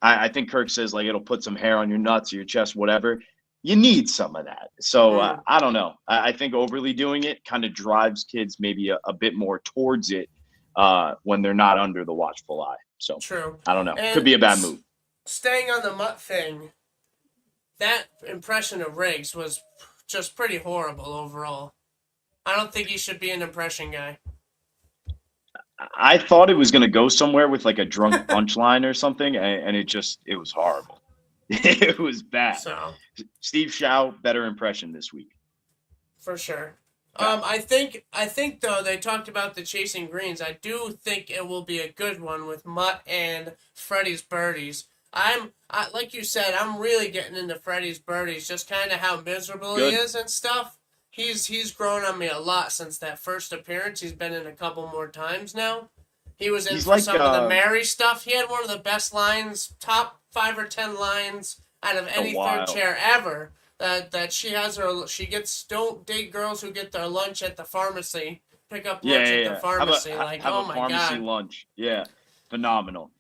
I think Kirk says like it'll put some hair on your nuts or your chest, whatever. You need some of that. So I don't know. I think overly doing it kind of drives kids maybe a bit more towards it when they're not under the watchful eye. So True. I don't know. And Could be a bad move. Staying on the Mutt thing, that impression of Riggs was just pretty horrible overall. I don't think he should be an impression guy. I thought it was going to go somewhere with like a drunk punchline or something, and it was horrible. It was bad. So Steve Shaw, better impression this week. For sure. I think though they talked about the Chasing Greens. I do think it will be a good one with Mutt and Freddie's Birdies. Like you said, I'm really getting into Freddie's Birdies, just kind of how miserable he is and stuff. He's grown on me a lot since that first appearance. He's been in a couple more times now. He was in for some of the Mary stuff. He had one of the best lines, top 5 or 10 lines out of any third chair ever. That she gets, don't date girls who get their lunch at the pharmacy. Pick up lunch at the pharmacy. Have my pharmacy God. lunch. Yeah, phenomenal.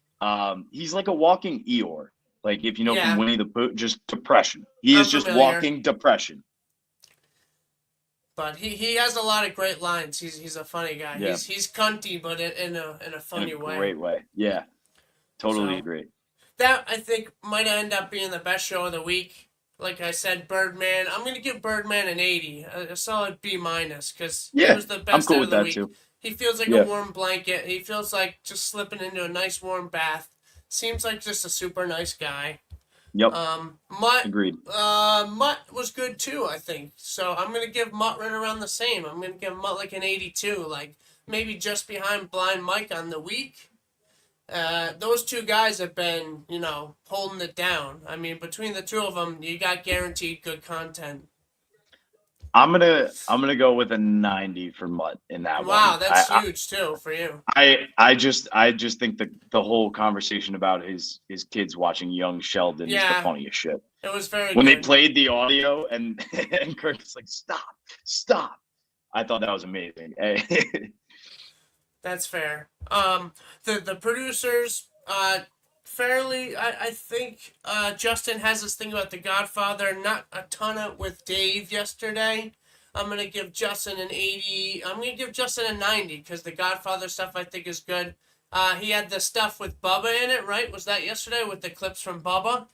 He's like a walking Eeyore. Like if you know from Winnie the Pooh, just depression. He is just walking depression. But he has a lot of great lines. He's a funny guy. Yeah. He's cunty, but in a funny way. Great way. Yeah. Totally agree. That I think might end up being the best show of the week. Like I said, Birdman. I'm gonna give Birdman an 80, a solid B minus, because he was the best I'm cool out of the week. Too. He feels like a warm blanket. He feels like just slipping into a nice warm bath. Seems like just a super nice guy. Yep. Mutt. Agreed. Mutt was good too, I think. So I'm gonna give Mutt right around the same. I'm gonna give Mutt like an 82, like maybe just behind Blind Mike on the week. Those two guys have been, holding it down. I mean, between the two of them, you got guaranteed good content. I'm gonna go with a 90 for Mutt in that one. Wow, that's huge too for you. I just think the whole conversation about his kids watching Young Sheldon is the funniest shit. It was very when good. They played the audio and Kurt's like, stop. I thought that was amazing. That's fair. The producers, fairly, I think Justin has this thing about The Godfather, not a ton of with Dave yesterday. I'm going to give Justin an 80. I'm going to give Justin a 90 because The Godfather stuff I think is good. He had the stuff with Bubba in it, right? Was that yesterday with the clips from Bubba?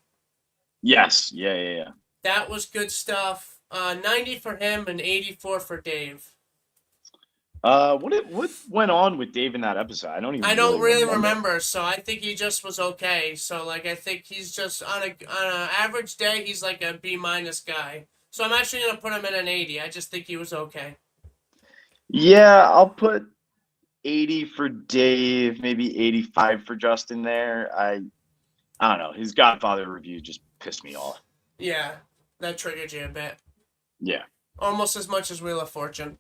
Yes. Yeah. That was good stuff. 90 for him and 84 for Dave. What went on with Dave in that episode? I don't really remember. So I think he just was okay. So like I think he's just on an average day he's like a B minus guy. So I'm actually gonna put him in an 80. I just think he was okay. Yeah, I'll put 80 for Dave, maybe 85 for Justin there. I don't know. His Godfather review just pissed me off. Yeah, that triggered you a bit. Yeah. Almost as much as Wheel of Fortune.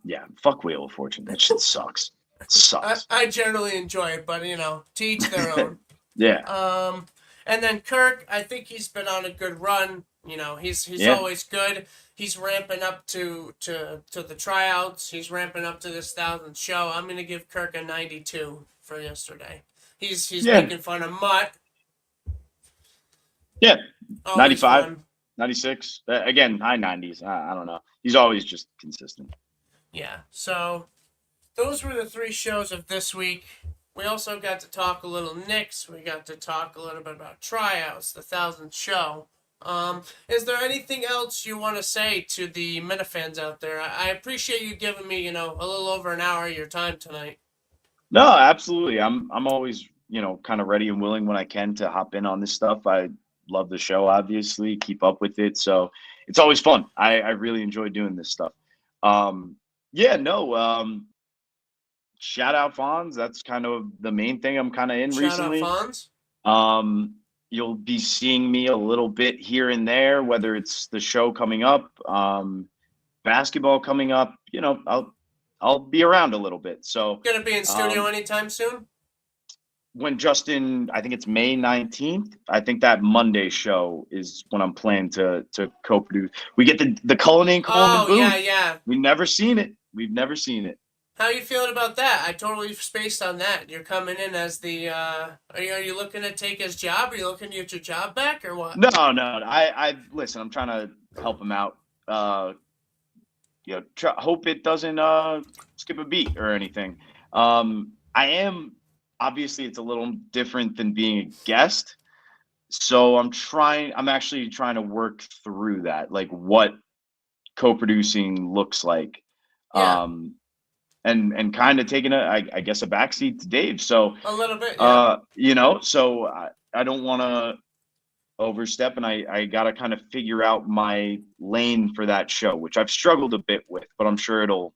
Yeah, fuck Wheel of Fortune. That shit sucks. It sucks. I generally enjoy it, but to each their own. Yeah. And then Kirk, I think he's been on a good run. He's always good. He's ramping up to the tryouts. He's ramping up to this 1000th show. I'm gonna give Kirk a 92 for yesterday. He's making fun of Mutt. Yeah. Always 95, fun. 96. Again, high 90s. I don't know. He's always just consistent. Yeah, so those were the 3 shows of this week. We also got to talk a little Knicks. We got to talk a little bit about tryouts, the 1000th show. Is there anything else you want to say to the Minifans out there? I appreciate you giving me, a little over an hour of your time tonight. No, absolutely. I'm always, kind of ready and willing when I can to hop in on this stuff. I love the show, obviously, keep up with it. So it's always fun. I really enjoy doing this stuff. Shout out Fonz. That's kind of the main thing I'm kind of in recently. Shout out Fonz. You'll be seeing me a little bit here and there, whether it's the show coming up, basketball coming up. I'll be around a little bit. So Gonna be in studio anytime soon? when Justin, I think it's May 19th. I think that Monday show is when I'm planning to co-produce. We get the Cullinane Coleman Oh, booth. yeah. We've never seen it. We've never seen it. How you feeling about that? I totally spaced on that. You're coming in as the. Are you looking to take his job? Are you looking to get your job back or what? No. I listen. I'm trying to help him out. Hope it doesn't skip a beat or anything. I am obviously it's a little different than being a guest, so I'm actually trying to work through that, like what co-producing looks like. Yeah. And kind of taking I guess a backseat to Dave. So A little bit. Yeah. So I don't want to overstep, and I got to kind of figure out my lane for that show, which I've struggled a bit with, but I'm sure it'll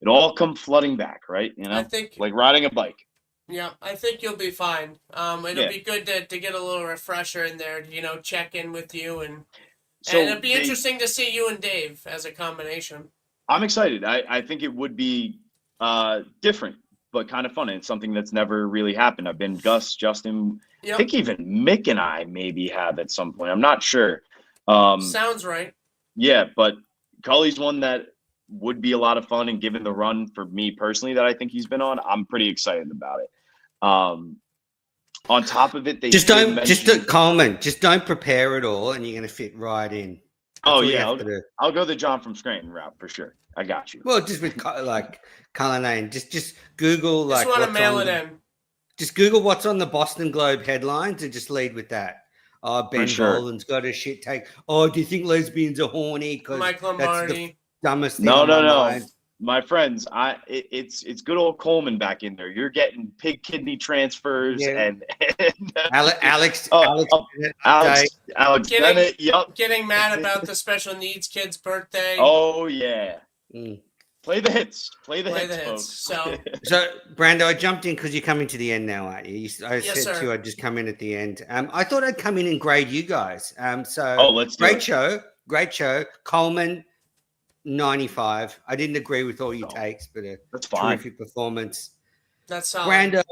all come flooding back, right? I think like riding a bike. Yeah, I think you'll be fine. It'll Yeah. be good to get a little refresher in there, check in with you and So it'll be interesting to see you and Dave as a combination. I'm excited. I think it would be different, but kind of fun. And it's something that's never really happened. I've been Gus, Justin, Yep. I think even Mick and I maybe have at some point. I'm not sure. Sounds right. Yeah, but Cully's one that would be a lot of fun, and given the run for me personally that I think he's been on, I'm pretty excited about it. On top of it, Coleman, just don't prepare it all, and you're going to fit right in. I'll go the John from Scranton route for sure. I got you. Well, just with like Cullinane, just Google like. Just want to mail it in. Just Google what's on the Boston Globe headlines and just lead with that. Oh, Ben Boland's got a shit take. Oh, do you think lesbians are horny? Because Mike Lombardi. That's the dumbest thing. No. My friends, it's good old Coleman back in there. You're getting pig kidney transfers and Alex Bennett. Yep. Getting mad about the special needs kid's birthday. Oh yeah. Play the hits. Play the hits, folks. So Brando, I jumped in because you're coming to the end now, aren't you? I said to you I'd just come in at the end. I thought I'd come in and grade you guys. Let's do it. Great show. Coleman, 95. I didn't agree with all your takes, but that's fine. Terrific performance. That's solid. Brando,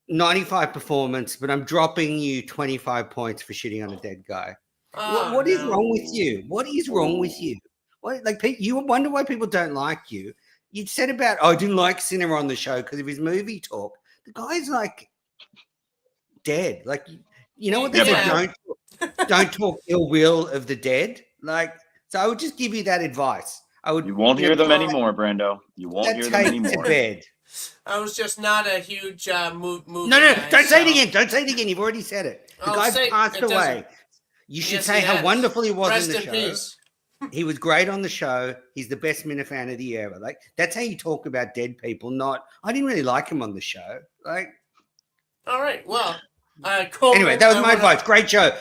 95 performance, but I'm dropping you 25 points for shitting on a dead guy. What is wrong with you? What is wrong with you? You wonder why people don't like you. You said about, I didn't like Cinema on the show because of his movie talk. The guy's like dead. Like, you know what they say? Don't talk ill will of the dead. Like, so I would just give you that advice. You won't hear them anymore, Brando. You won't hear them anymore. To bed. I was just not a huge movie. No, don't say it again. Don't say it again. You've already said it. The guy passed away. You should say how wonderful he was in the show. Peace. He was great on the show. He's the best Minifan of the year ever. Like, that's how you talk about dead people. Not, I didn't really like him on the show. Like, all right, well, anyway, that was my advice. Great show,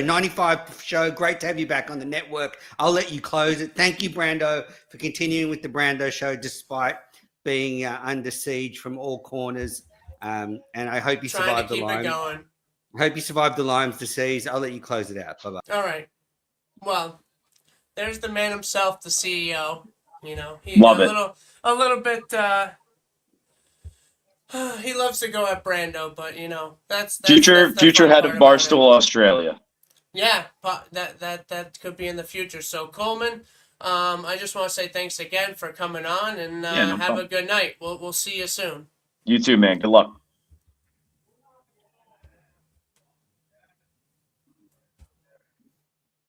95 show. Great to have you back on the network. I'll let you close it. Thank you, Brando, for continuing with the Brando Show despite being under siege from all corners. And I hope you survived the lime. I hope you survived the limes disease. I'll let you close it out. Bye-bye. All right. Well, there's the man himself, the CEO. Love it. A little bit. He loves to go at Brando, but that's future head of Barstool Australia. Yeah, that could be in the future. So Coleman, I just want to say thanks again for coming on and have a good night. We'll see you soon. You too, man. Good luck.